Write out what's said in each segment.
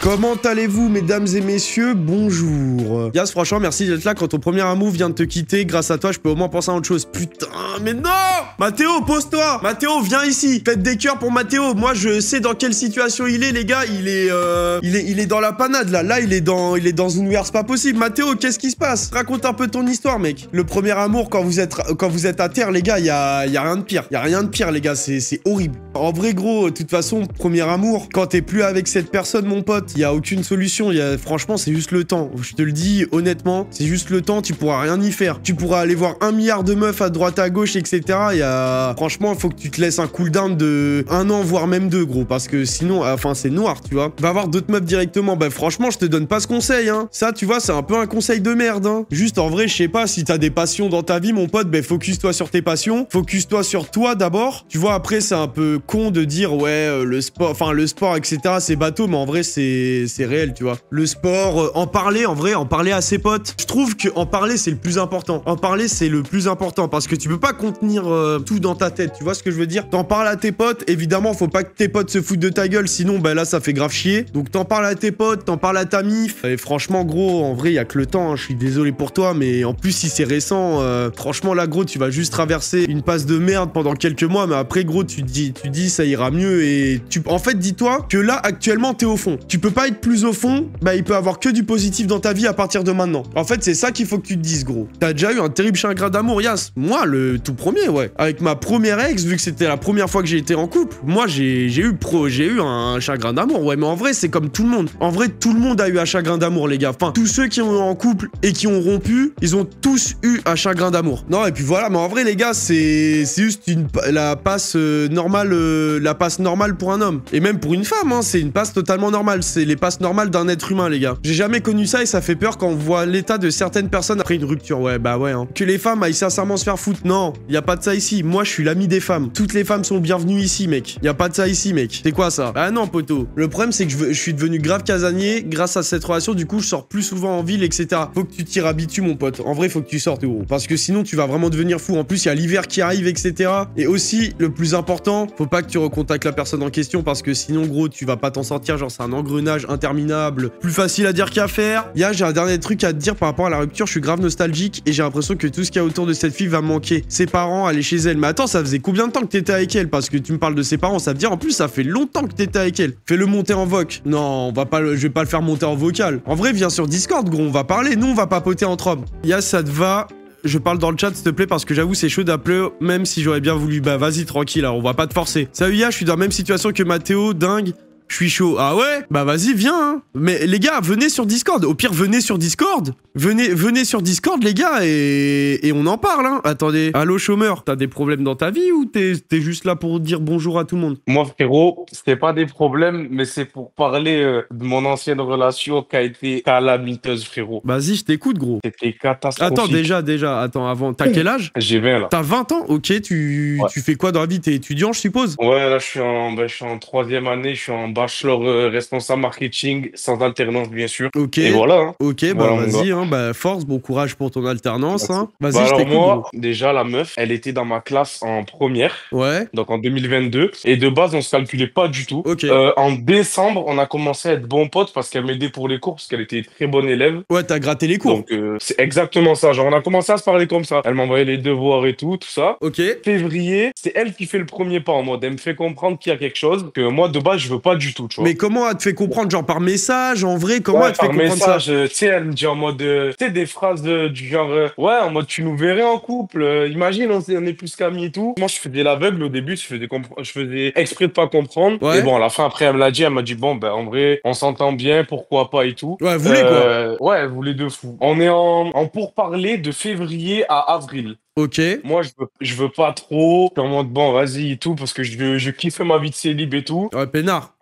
Comment allez-vous, mesdames et messieurs? Bonjour. Yas, franchement, merci d'être là. Quand ton premier amour vient de te quitter, grâce à toi, je peux au moins penser à autre chose. Putain, mais non! Mathéo, pose-toi! Mathéo, viens ici! Faites des cœurs pour Mathéo. Moi, je sais dans quelle situation il est, les gars. Il est dans la panade, là. Là, il est dans une merde, c'est pas possible. Mathéo, qu'est-ce qui se passe? Raconte un peu ton histoire, mec. Le premier amour, quand vous êtes à terre, les gars, y a rien de pire. Y a rien de pire, les gars. C'est horrible. En vrai, gros, de toute façon, premier amour, quand t'es plus avec cette personne, mon pote, y a aucune solution. Franchement, c'est juste le temps. Je te le dis honnêtement, c'est juste le temps. Tu pourras rien y faire. Tu pourras aller voir 1 milliard de meufs à droite, à gauche, etc. Franchement, il faut que tu te laisses un cooldown de 1 an, voire même 2, gros. Parce que sinon, enfin, c'est noir, tu vois. Va voir d'autres meufs directement. Bah, franchement, je te donne pas ce conseil, hein. Ça, tu vois, c'est un peu un conseil de merde, hein. Juste, en vrai, je sais pas, si t'as des passions dans ta vie, mon pote, bah, focus-toi sur tes passions. Focus-toi sur toi d'abord. Tu vois, après, c'est un peu con de dire, ouais, le sport, etc., c'est bateau, mais en vrai, c'est réel, tu vois. Le sport, en parler à ses potes. Je trouve que en parler, c'est le plus important. En parler, c'est le plus important parce que tu peux pas contenir tout dans ta tête, tu vois ce que je veux dire? T'en parles à tes potes, évidemment, faut pas que tes potes se foutent de ta gueule, sinon, bah là, ça fait grave chier. Donc, t'en parles à tes potes, t'en parles à ta mif. Et franchement, gros, en vrai, y a que le temps, hein. Je suis désolé pour toi, mais en plus, si c'est récent, franchement, là, gros, tu vas juste traverser une passe de merde pendant quelques mois, mais après, gros, tu dis, ça ira mieux et en fait, dis-toi que là, actuellement, t'es au fond. Tu peux pas être plus au fond, bah, il peut avoir que du positif dans ta vie à partir de maintenant. En fait, c'est ça qu'il faut que tu te dises, gros. T'as déjà eu un terrible chagrin d'amour, Yas. Moi, le tout premier, ouais. Avec ma première ex, vu que c'était la première fois que j'ai été en couple, moi, j'ai eu un chagrin d'amour, ouais. Mais en vrai, c'est comme tout le monde. En vrai, tout le monde a eu un chagrin d'amour, les gars. Enfin, tous ceux qui ont eu en couple et qui ont rompu, ils ont tous eu un chagrin d'amour. Non, et puis voilà, mais en vrai, les gars, c'est juste la passe normale pour un homme. Et même pour une femme, hein, c'est une passe totalement normale. C'est les passes normales d'un être humain, les gars. J'ai jamais connu ça et ça fait peur quand on voit l'état de certaines personnes après une rupture. Ouais, bah ouais, hein. Que les femmes aillent sincèrement se faire foutre. Non, y a pas de ça ici. Moi, je suis l'ami des femmes. Toutes les femmes sont bienvenues ici, mec. Y a pas de ça ici, mec. C'est quoi ça? Ah non, poteau. Le problème, c'est que je suis devenu grave casanier grâce à cette relation. Du coup, je sors plus souvent en ville, etc. Faut que tu t'y habitues, mon pote. En vrai, faut que tu sortes, gros. Parce que sinon, tu vas vraiment devenir fou. En plus, il y a l'hiver qui arrive, etc. Et aussi, le plus important, faut pas que tu recontactes la personne en question parce que sinon, gros, tu vas pas t'en sortir. Genre, c'est un engrenage interminable. Plus facile à dire qu'à faire. J'ai un dernier truc à te dire par rapport à la rupture. Je suis grave nostalgique et j'ai l'impression que tout ce qu'il y a autour de cette fille va me manquer. Ses parents, aller chez elle. Mais attends, ça faisait combien de temps que t'étais avec elle? Parce que tu me parles de ses parents. Ça veut dire, en plus, ça fait longtemps que t'étais avec elle. Fais-le monter en voc. Non, je vais pas le faire monter en vocal. En vrai, viens sur Discord, gros. On va parler. Nous, on va papoter entre hommes. Yas, ça te va? Je parle dans le chat, s'il te plaît, parce que j'avoue, c'est chaud d'appeler, même si j'aurais bien voulu. Bah, vas-y, tranquille, là, on va pas te forcer. Salut, Yas, je suis dans la même situation que Mathéo, dingue. Je suis chaud. Ah ouais? Bah vas-y, viens, hein. Mais les gars, venez sur Discord. Au pire, venez sur Discord. Venez sur Discord, les gars, et on en parle, hein. Attendez. Allô, chômeur, t'as des problèmes dans ta vie ou t'es juste là pour dire bonjour à tout le monde? Moi, frérot, c'était pas des problèmes, mais c'est pour parler de mon ancienne relation qui a été calamiteuse, frérot. Vas-y, je t'écoute, gros. C'était catastrophique. Attends, déjà, attends, avant. T'as quel âge? J'ai 20 là. T'as 20 ans? Ok, tu fais quoi dans la vie? T'es étudiant, je suppose? Ouais, là, je suis en 3e année, je suis en bachelor responsable marketing, sans alternance, bien sûr. Ok. Et voilà, hein. Ok, bah Voilà, mon vas-y, gars. hein, bah force, bon courage pour ton alternance, hein. Vas-y, Bah je alors t'écoute, moi, gros. déjà, la meuf, elle était dans ma classe en première, Ouais, donc en 2022. Et de base, on se calculait pas du tout. ok. En décembre, on a commencé à être bons potes parce qu'elle m'aidait pour les cours, parce qu'elle était très bonne élève. Ouais, t'as gratté les cours. Donc, c'est exactement ça. Genre, on a commencé à se parler comme ça. Elle m'envoyait les devoirs et tout ça. Ok. Février, c'est elle qui fait le premier pas en mode. Elle me fait comprendre qu'il y a quelque chose que moi, de base, je veux pas du tout, tu vois. Mais comment elle te fait comprendre? Genre par message, en vrai, comment Ouais, elle te fait par comprendre ça? message, tu sais, elle me dit en mode, tu sais, des phrases du genre, ouais, en mode, tu nous verrais en couple, imagine, on est plus qu'amis et tout. Moi, je faisais l'aveugle au début, je faisais exprès de pas comprendre. Et Ouais. bon, à la fin, après, elle me l'a dit, elle m'a dit, bon, ben, en vrai, on s'entend bien, pourquoi pas et tout. Ouais, elle voulait quoi. Ouais, elle voulait de fou. On est en pourparlers de février à avril. Ok. Moi, je veux pas trop. Je suis en mode, bon, vas-y et tout, parce que je kiffe ma vie de célib et tout. Ouais, peinard.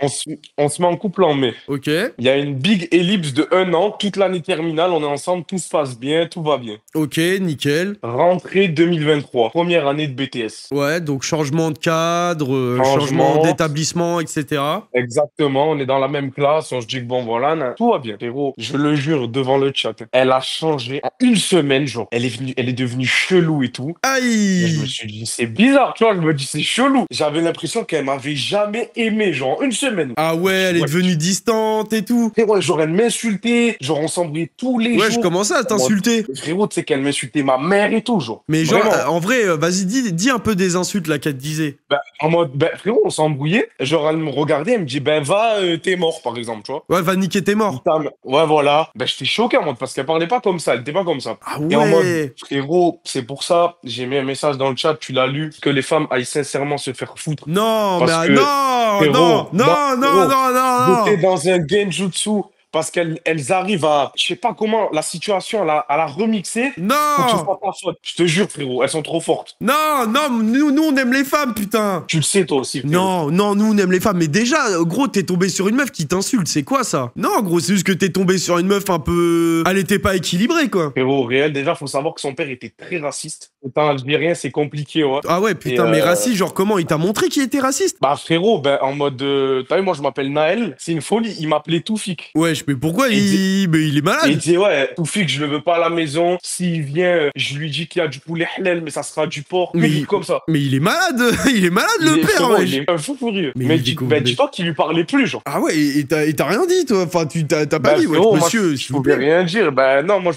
On se met en couple en mai. Ok. Il y a une big ellipse de 1 an, toute l'année terminale, on est ensemble, tout se passe bien, tout va bien. Ok, nickel. Rentrée 2023, première année de BTS. Ouais, donc changement de cadre, changement Changement, d'établissement, etc. exactement, on est dans la même classe, on se dit que bon voilà, tout va bien. Frérot, je le jure devant le chat, elle a changé en une semaine, genre. Elle est devenue chelou tout et tout. Et je me Aïe! suis dit, c'est bizarre, tu vois, je me dis, c'est chelou. J'avais l'impression qu'elle m'avait jamais aimé, genre, une semaine. Ah ouais, elle est Ouais, devenue distante et tout. frérot, genre, elle m'insultait, genre, on s'embrouillait tous les Ouais, je jours. commençais à En mode, t'insulter. frérot, tu sais qu'elle m'insultait ma mère et tout, genre. Mais genre, Vraiment. en vrai, vas-y, dis un peu des insultes là qu'elle te disait. En mode, frérot, on s'embrouillait. Genre, elle me regardait, elle me dit, va, t'es mort, par exemple, tu vois. Ouais, va niquer tes morts. Putain, ouais, voilà. J'étais choqué en mode, parce qu'elle parlait pas comme ça, elle était pas comme ça. Ah Et en mode, ouais. frérot, c'est pour ça, j'ai mis un message dans le chat, tu l'as lu, que les femmes aillent sincèrement se faire foutre. Non, mais Parce que, non, non, frérot, non, non, frérot, non, non, j'étais non. dans un genjutsu parce qu'elles arrivent à, je sais pas comment, la situation, à la remixer pour que ce Non, soit pas faute. Je te jure, frérot, elles sont trop fortes. non, non, nous on aime les femmes, putain. Tu le sais, toi aussi, frérot. Non, non, nous on aime les femmes. Mais déjà, gros, t'es tombé sur une meuf qui t'insulte, c'est quoi ça? Non, gros, c'est juste que t'es tombé sur une meuf un peu... Elle était pas équilibrée, quoi. Frérot, réel, déjà, faut savoir que son père était très raciste. Étant algérien, c'est compliqué, ouais. Ah ouais, Et, putain, mais raciste, genre comment? Il t'a montré qu'il était raciste? frérot, en mode, t'as vu, moi, je m'appelle Naël, c'est une folie, il m'appelait Toufik. Wesh, mais pourquoi Et il mais il est Et il malade? disait, ouais, Toufik, je le veux pas à la maison. S'il vient, je lui dis qu'il y a du poulet halal, mais ça sera du porc. Mais, Que des comme ça. mais il est malade, il est malade le père, Frérot, il wesh. est un fou furieux. Mais Mais il est complètement- dis-toi qu'il lui parlait plus, genre. Ah ouais, et t'as rien dit, toi? Enfin, t'as pas dit, wesh, Frérot, moi, monsieur, je s'il vous pouvais plaît. rien dire. Non, moi,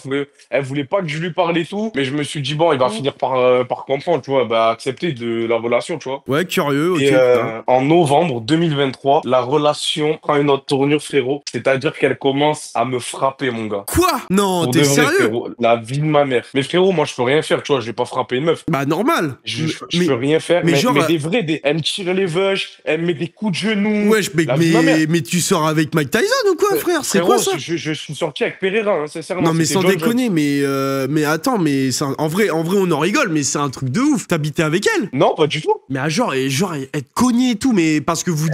elle voulait pas que je lui parle et tout. Mais je me suis dit, bon, il va finir par comprendre, tu vois, accepter de la relation, tu vois. Ouais, curieux, ok, Et putain. en novembre 2023, la relation prend une autre tournure, frérot. C'est-à-dire qu'elle commence à me frapper, mon gars. Quoi? Non, Pour t'es de vrai, sérieux? frérot. La vie de ma mère. Mais frérot, moi, je peux rien faire, tu vois. Je vais pas frapper une meuf. Bah, normal. Je peux rien faire. mais Mais, genre, mais elle me tire les veuches, elle me met des coups de genoux. wesh, La vie de ma mère. mais tu sors avec Mike Tyson ou quoi, frère? C'est quoi Frérot, ça? je suis sorti avec Pereira, hein, sincèrement. Non, mais c'était sans John Jones. déconner, mais attends, mais en vrai, on en rigole, mais c'est un truc de ouf. T'habitais avec elle? Non, pas du tout. Mais genre, être cogné et tout, mais parce que vous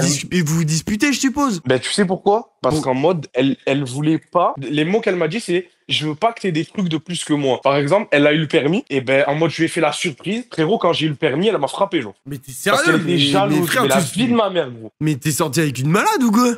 disputez, je suppose. Tu sais pourquoi? Parce Bon. qu'en mode, elle voulait pas. Les mots qu'elle m'a dit, c'est je veux pas que t'aies des trucs de plus que moi. Par exemple, elle a eu le permis, et en mode, je lui ai fait la surprise. Frérot, quand j'ai eu le permis, elle m'a frappé, genre. Mais t'es Parce qu'elle sérieux? était Mais jalouse. frère, Mais la vie de ma mère, gros. mais t'es sorti avec une malade ou quoi?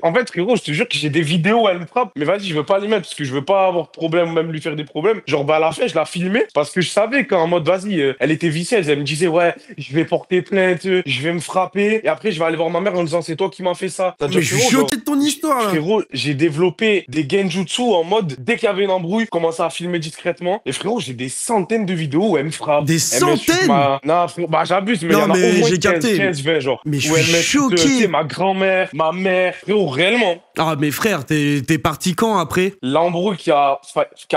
En fait, frérot, je te jure que j'ai des vidéos où elle me frappe. Mais vas-y, je veux pas les mettre parce que je veux pas avoir de problème ou même lui faire des problèmes. Genre, à la fin, je la filmais parce que je savais qu'en mode, vas-y, elle était vicieuse. Elle me disait, ouais, je vais porter plainte, je vais me frapper. Et après, je vais aller voir ma mère en disant, c'est toi qui m'as fait ça. Mais je suis choqué de ton histoire, là. Frérot, j'ai développé des genjutsu en mode, dès qu'il y avait une embrouille, je commençais à filmer discrètement. Et frérot, j'ai des centaines de vidéos où elle me frappe. Des Elle m'insulte centaines? Non, frérot, j'abuse, mais il Non, y en a mais au moins j'ai 15, capté. 15, 20, genre. Mais je Où elle suis m'insulte, choqué. tu sais, ma grand-mère, ma mère. Frérot, réellement. Ah, mais frère, t'es parti quand après? L'embrouille qui a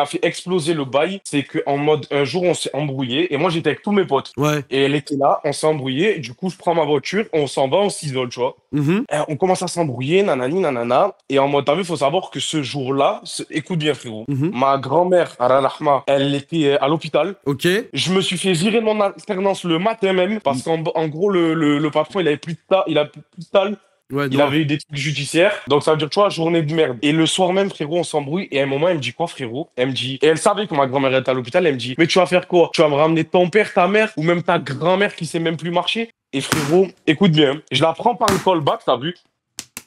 fait exploser le bail, c'est qu'en mode, un jour, on s'est embrouillé. Et moi, j'étais avec tous mes potes. Ouais. Et elle était là, on s'est embrouillé. Et du coup, je prends ma voiture, on s'en va, on s'isole, tu vois. Mhm. On commence à s'embrouiller, nanani, nanana. Et en mode, t'as vu, faut savoir que ce jour-là, écoute bien, frérot. Mhm. Ma grand-mère, Ara Rahma, elle était à l'hôpital. Ok. Je me suis fait virer de mon alternance le matin même, parce qu'en gros, le patron, il avait plus de il a plus de salle. Ouais, Il non. avait eu des trucs judiciaires. Donc, ça veut dire, tu vois, journée de merde. Et le soir même, frérot, on s'embrouille. Et à un moment, elle me dit quoi, frérot? Elle me dit, et elle savait que ma grand-mère était à l'hôpital. Elle me dit, mais tu vas faire quoi? Tu vas me ramener ton père, ta mère, ou même ta grand-mère qui sait même plus marcher? Et frérot, écoute bien, je la prends par le callback, t'as vu?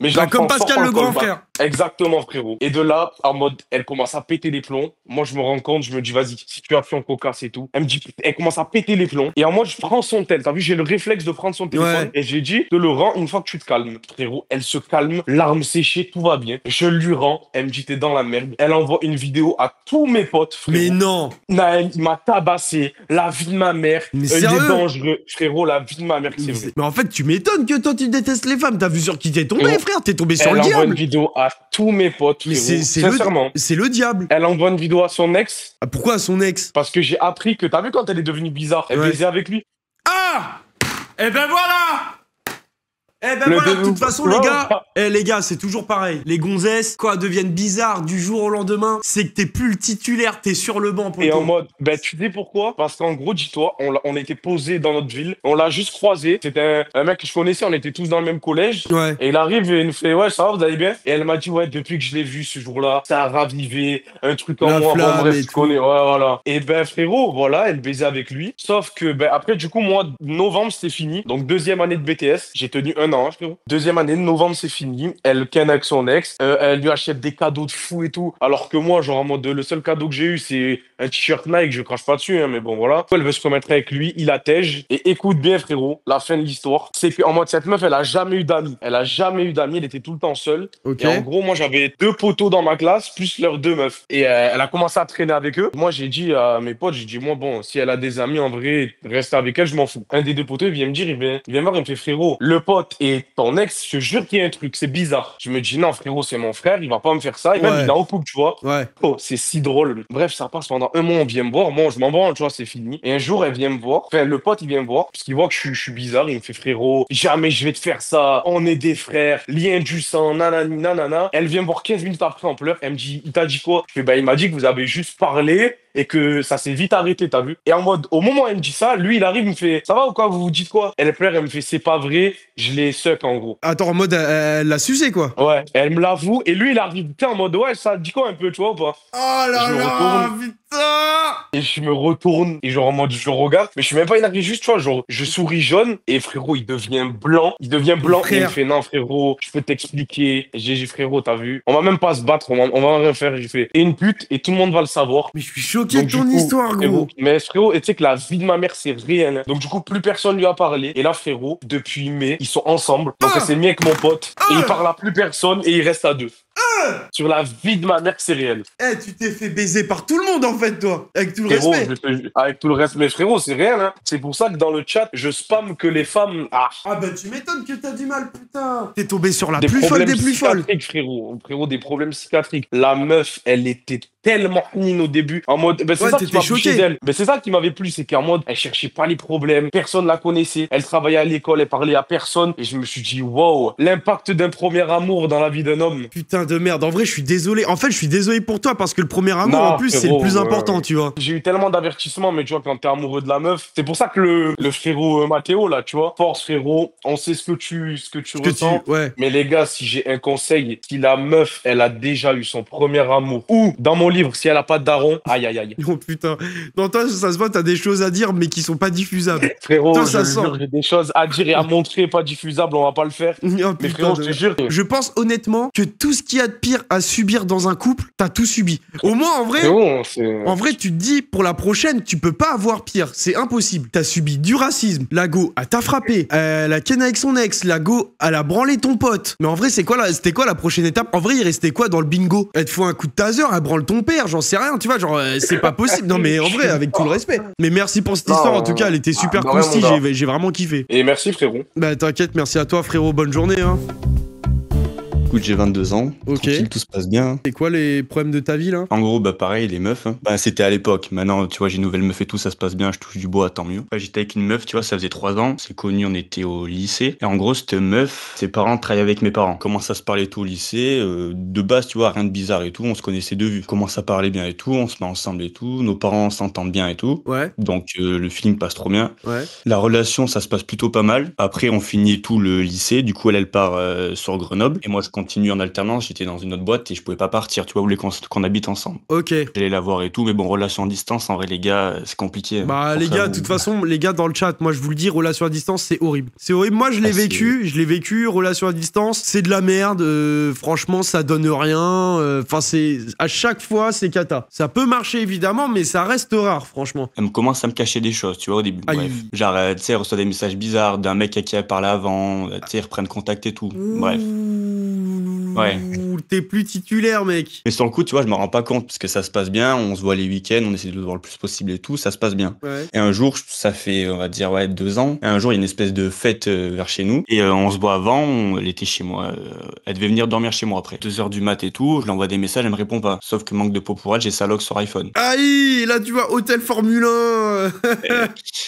Mais je Bah, la comme prends fort Pascal par le grand callback. frère. Exactement, frérot. Et de là, en mode, elle commence à péter les plombs. Moi, je me rends compte, je me dis, vas-y, situation cocasse et tout. Elle me dit, elle commence à péter les plombs. Et en moi, je prends son tel. T'as vu, j'ai le réflexe de prendre son téléphone. Ouais. Et j'ai dit, te le rends une fois que tu te calmes. Frérot, elle se calme, larmes séchées, tout va bien. Je lui rends. Elle me dit, t'es dans la merde. Elle envoie une vidéo à tous mes potes, frérot. Mais non. Naël, il m'a tabassé. La vie de ma mère. Mais Il sérieux? est dangereux. Frérot, la vie de ma mère, c'est vrai. Mais en fait, tu m'étonnes que toi tu détestes les femmes. T'as vu sur qui t'es tombé, Frérot, frère? T'es tombé sur Elle le envoie une diable. vidéo à tous mes potes, Mais frérot. c'est Sincèrement. c'est le diable. Elle envoie une vidéo à son ex Ah, pourquoi à son ex? parce que j'ai appris que, t'as vu quand elle est devenue bizarre, elle Ouais. baisait avec lui. Ah! Eh ben voilà! Eh ben Le voilà, de dénou- toute façon, les gars, c'est toujours pareil. Les gonzesses, quoi, deviennent bizarres du jour au lendemain. C'est que t'es plus le titulaire, t'es sur le banc, Et en poto. mode, tu sais pourquoi? Parce qu'en gros, dis-toi, on était posés dans notre ville, on l'a juste croisé. C'était un mec que je connaissais, on était tous dans le même collège. Ouais. Et il arrive et il nous fait, ouais, ça va, vous allez bien? Et elle m'a dit, ouais, depuis que je l'ai vu ce jour-là, ça a ravivé un truc en La moi. Bon, flamme bref, et tu tout. connais, ouais, voilà. Et frérot, voilà, elle baisait avec lui. Sauf que, après, du coup, moi, novembre, c'était fini. Donc, deuxième année de BTS, j'ai tenu un an, hein, frérot. Deuxième année, novembre, c'est fini. Elle ken avec son ex. Elle lui achète des cadeaux de fou et tout. Alors que moi, genre, en mode, le seul cadeau que j'ai eu, c'est un t-shirt Nike. Je crache pas dessus, hein, mais bon, voilà. Elle veut se remettre avec lui. Il attège. Et écoute bien, frérot, la fin de l'histoire, c'est qu'en mode, cette meuf, elle a jamais eu d'amis. Elle a jamais eu d'amis. Elle était tout le temps seule. Ok. Et en gros, moi, j'avais 2 potos dans ma classe, plus leurs 2 meufs. Et elle a commencé à traîner avec eux. Moi, j'ai dit à mes potes, j'ai dit, moi, bon, si elle a des amis, en vrai, reste avec elle, je m'en fous. Un des 2 potos, il vient me dire, il vient me voir, il me fait, frérot, le pote et ton ex, je te jure qu'il y a un truc, c'est bizarre. Je me dis, non, frérot, c'est mon frère, il va pas me faire ça. Et même, il est en couple, tu vois. Ouais. Oh, c'est si drôle. Bref, ça passe pendant un mois, on vient me voir. Moi, je m'en branle, tu vois, c'est fini. Et un jour, elle vient me voir. Enfin, le pote, il vient me voir, parce qu'il voit que je suis bizarre. Il me fait, frérot, jamais je vais te faire ça. On est des frères, lien du sang, nanani, nanana. Elle vient me voir 15 minutes après en pleurs. Elle me dit, il t'a dit quoi? Je fais, bah, il m'a dit que vous avez juste parlé et que ça s'est vite arrêté, t'as vu? Et en mode, au moment où elle me dit ça, lui, il arrive, il me fait, ça va ou quoi? Vous vous dites quoi? Elle pleure, elle me fait, c'est pas vrai, je l'ai suck, en gros. Attends, en mode, elle l'a sucé, quoi. Ouais, elle me l'avoue, et lui, il arrive, putain, en mode, ouais, ça te dit quoi un peu, tu vois ou pas? Oh là Je me là, retourne. putain! Et je me retourne, et genre en mode, je le regarde, mais je suis même pas énervé, juste, tu vois, genre, je souris jaune, et frérot, il devient blanc, et il me fait, non, frérot, je peux t'expliquer. Et j'ai dit, frérot, t'as vu? On va même pas se battre, on va rien faire, j'ai fait, et une pute, et tout le monde va le savoir. Mais je suis choqué Donc, de ton du coup, histoire, gros. frérot, mais frérot, et tu sais que la vie de ma mère, c'est réel, hein. Donc, du coup, plus personne lui a parlé. Et là, frérot, depuis mai, ils sont ensemble. Donc, elle s'est mis avec mon pote. Et il parle à plus personne et il reste à 2. Sur la vie de ma mère, c'est réel. Eh, tu t'es fait baiser par tout le monde, en fait, toi. Avec tout le Frérot, respect. avec tout le reste, mais frérot, c'est réel, hein. C'est pour ça que dans le chat, je spamme que les femmes. Ah, Ah bah tu m'étonnes que t'as du mal, putain. T'es tombé sur la des plus folle problèmes des plus folles. psychiatriques, frérot. Frérot, des problèmes psychiatriques. La meuf, elle était tellement mine au début. En mode, ben c'est Ouais, ça qui t'étais m'a plu choqué. chez elle. Ben c'est ça qui m'avait plu, c'est qu'en mode, elle cherchait pas les problèmes. Personne la connaissait. Elle travaillait à l'école, elle parlait à personne. Et je me suis dit, wow, l'impact d'un premier amour dans la vie d'un homme. Putain de merde. En vrai, je suis désolé. En fait, je suis désolé pour toi parce que le premier amour, Non, en plus, c'est le frérot, plus important, tu vois. J'ai eu tellement d'avertissements, mais tu vois, quand t'es amoureux de la meuf, c'est pour ça que le frérot Mathéo, là, tu vois, force frérot, on sait ce que tu ressens. Ouais. Mais les gars, si j'ai un conseil, si la meuf, elle a déjà eu son premier amour, ou dans mon livre, si elle a pas de daron, aïe aïe aïe. Oh putain. Dans toi, ça se voit, t'as des choses à dire, mais qui sont pas diffusables. Frérot, Toi, je ça te sent. jure, j'ai des choses à dire et à montrer, pas diffusables, on va pas le faire. Oh, Mais putain frérot, de je te merde. jure. Je pense honnêtement que tout ce qu'il y a de pire à subir dans un couple, t'as tout subi. Au moins, en vrai, Frérot, c'est. en vrai, tu te dis, pour la prochaine, tu peux pas avoir pire. C'est impossible. T'as subi du racisme. La go, elle t'a frappé. La ken avec son ex. La go, elle a branlé ton pote. Mais en vrai, c'était quoi la prochaine étape? En vrai, il restait quoi dans le bingo? Elle te fout un coup de taser, elle branle ton père, j'en sais rien, tu vois, genre, c'est pas possible. Non, mais en vrai, avec tout le respect. Mais merci pour cette histoire, en tout cas, elle était super de rien, croustille, mon gars. j'ai vraiment kiffé. Et merci, frérot. Bah, t'inquiète, merci à toi, frérot, bonne journée, hein. Écoute, j'ai 22 ans, Ok. tranquille, tout se passe bien. C'est quoi les problèmes de ta vie, là? En gros, bah pareil, les meufs, hein. Bah c'était à l'époque. Maintenant, tu vois, j'ai une nouvelle meuf et tout, ça se passe bien, je touche du bois, tant mieux. Après, j'étais avec une meuf, tu vois, ça faisait 3 ans, c'est connu, on était au lycée. Et en gros, cette meuf, ses parents travaillaient avec mes parents. Comment ça se parlait tout au lycée, de base, tu vois, rien de bizarre et tout, on se connaissait de vue. Comment ça parlait bien et tout, on se met ensemble et tout, nos parents s'entendent bien et tout. Ouais, Donc le feeling passe trop bien. ouais. La relation, ça se passe plutôt pas mal. Après, on finit tout le lycée. Du coup, elle part sur Grenoble. Et moi, je continue en alternance. J'étais dans une autre boîte et je pouvais pas partir. Tu vois, vous voulez qu'on habite ensemble. Ok. J'allais la voir et tout. Mais bon, relation à distance, en vrai, les gars, c'est compliqué. Bah Pour les faire gars, vous- de toute façon, les gars dans le chat, moi je vous le dis, relation à distance, c'est horrible. C'est horrible. Moi je l'ai Ah, vécu, relation à distance, c'est de la merde. Franchement, ça donne rien. Enfin, c'est à chaque fois, c'est cata. Ça peut marcher évidemment, mais ça reste rare, franchement. Elle me commence à me cacher des choses, tu vois, au début. Aïe. Bref. Genre, tu sais, elle reçoit des messages bizarres d'un mec à qui elle parlait avant. Tu sais, ils reprennent contact et tout. Bref. Ouais. T'es plus titulaire, mec. Mais sur le coup, tu vois, je me rends pas compte parce que ça se passe bien. On se voit les week-ends, on essaie de le voir le plus possible et tout. Ça se passe bien. Ouais. Et un jour, ça fait, on va dire, ouais, 2 ans. Et un jour, il y a une espèce de fête vers chez nous. Et on se voit avant, elle était chez moi. Elle devait venir dormir chez moi après. 2 heures du mat et tout. Je lui envoie des messages, elle me répond pas. Sauf que manque de peau pour elle, j'ai sa log sur iPhone. Aïe, là tu vois, hôtel Formule 1.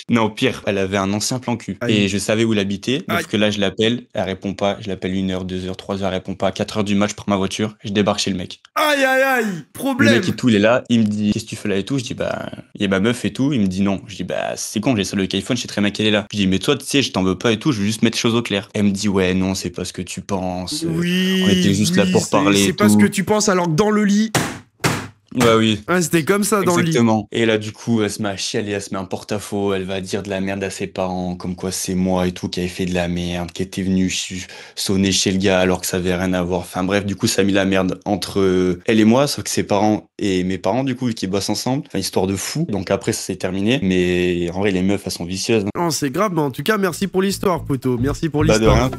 Non, pire, elle avait un ancien plan cul. Aïe. Et je savais où elle habitait. Aïe. Sauf que là, je l'appelle, elle répond pas. Je l'appelle 1 heure, 2 heures, 3 heures, elle répond pas. 4 heures du mat, je prends ma voiture, je débarque chez le mec. Aïe, aïe, aïe. Le Problème. mec et tout, il est là, il me dit qu'est-ce que tu fais là et tout, je dis bah il y a ma meuf et tout, il me dit non, je dis bah c'est con, j'ai ça le iPhone, je sais très bien qu'elle est là. Je dis mais toi tu sais je t'en veux pas et tout, je veux juste mettre les choses au clair. Elle me dit ouais non c'est pas ce que tu penses. Oui. on était juste là pour c'est- parler C'est et pas ce tout. que tu penses alors que dans le lit. Ouais, oui. Ah, c'était comme ça dans le lit. Exactement. Et là, du coup, elle se met à chialer, elle se met un porte-à-faux, elle va dire de la merde à ses parents, comme quoi c'est moi et tout qui avait fait de la merde, qui était venu sonner chez le gars alors que ça avait rien à voir. Enfin bref, du coup, ça a mis la merde entre elle et moi, sauf que ses parents et mes parents, du coup, vu qu'ils bossent ensemble. Enfin, histoire de fou. Donc après, ça s'est terminé. Mais en vrai, les meufs, elles sont vicieuses. Non, c'est grave, mais en tout cas, merci pour l'histoire, poteau. Merci pour Bah de l'histoire. rien.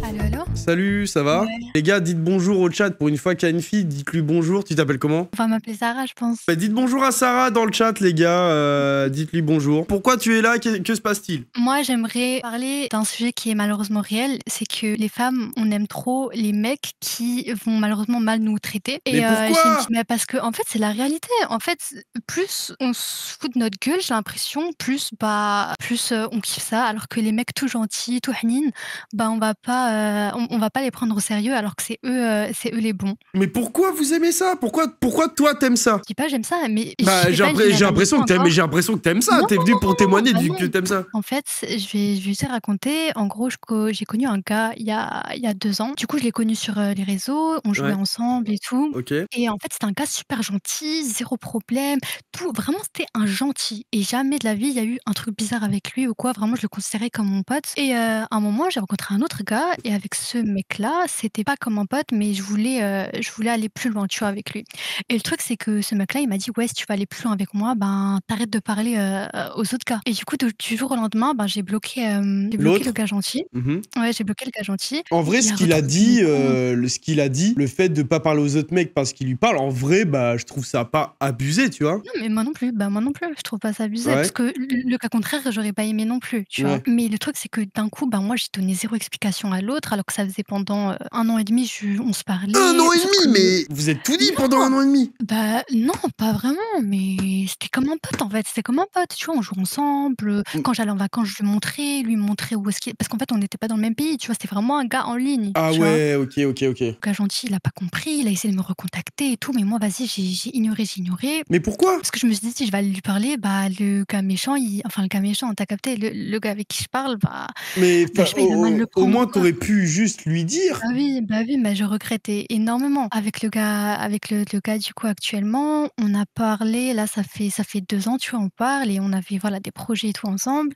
Allô, allô? Salut, ça va? Ouais. Les gars, dites bonjour au chat. Pour une fois qu'il y a une fille, dites-lui bonjour. Tu t'appelles comment? On va m'appeler Sarah, je pense. Bah, dites bonjour à Sarah dans le chat, les gars. Dites-lui bonjour. Pourquoi tu es là? Que se passe-t-il? Moi, j'aimerais parler d'un sujet qui est malheureusement réel. C'est que les femmes, on aime trop les mecs qui vont malheureusement mal nous traiter. Mais pourquoi? j'ai dit, mais parce que, en fait, c'est la réalité. En fait, plus on se fout de notre gueule, j'ai l'impression, plus on kiffe ça. Alors que les mecs tout gentils, tout hanin, bah, on va pas les prendre au sérieux alors que c'est eux les bons. Mais pourquoi vous aimez ça? Pourquoi toi t'aimes ça? Je dis pas j'aime ça, mais Bah, j'ai l'impression que t'aimes ça. Non, T'es venu pour témoigner bah du non. que t'aimes ça. En fait, je vais juste raconter. En gros, j'ai connu un gars il y a 2 ans. Du coup, je l'ai connu sur les réseaux. On jouait Ouais. ensemble et tout. Ok. Et en fait, c'était un gars super gentil, zéro problème. Tout, vraiment, c'était un gentil. Et jamais de la vie, il y a eu un truc bizarre avec lui ou quoi. Vraiment, je le considérais comme mon pote. Et à un moment, j'ai rencontré un autre gars. Et avec ce mec-là, c'était pas comme un pote, mais je voulais aller plus loin, tu vois, avec lui. Et le truc, c'est que ce mec-là, il m'a dit, ouais, si tu vas aller plus loin avec moi, ben, t'arrêtes de parler aux autres gars. Et du coup, du jour au lendemain, ben, j'ai bloqué L'autre? le gars gentil. Mhm. Ouais, j'ai bloqué le gars gentil. En vrai, Il ce a qu'il a retrouvé dit, son le fait de pas parler aux autres mecs parce qu'il lui parle, en vrai, bah, je trouve ça pas abusé, tu vois. Non, mais moi non plus. Bah, moi non plus. Je trouve pas ça abusé. Ouais. Parce que le cas contraire, j'aurais pas aimé non plus, tu vois. Ouais. Mais le truc, c'est que d'un coup, bah, moi, j'ai donné zéro explication à l'autre, alors que ça faisait pendant 1 an et demi, on se parlait. 1 an et Sauf demi, que- mais vous êtes tout dit pendant 1 an et demi. Bah, non, pas vraiment, mais c'était comme un pote, en fait. C'était comme un pote, tu vois, on jouait ensemble. Quand j'allais en vacances, je lui montrais où est-ce qu'il... Parce qu'en fait, on n'était pas dans le même pays, tu vois. C'était vraiment un gars en ligne, Ah tu vois. ouais, ok. Le gars gentil, il a pas compris, il a essayé de me recontacter et tout, mais moi, vas-y, j'ai ignoré. Mais pourquoi? Parce que je me suis dit, si je vais aller lui parler, bah, le gars méchant, t'as capté, le gars avec qui je parle, bah, Mais je sais pas, il va mal le au prendre moins, ou quoi. t'aurais pu juste lui dire. Bah oui, mais je regrettais énormément. Avec le gars, du coup, actuellement, on a parlé, là, ça fait 2 ans, tu vois, on parle et on avait, voilà, des projets et tout ensemble,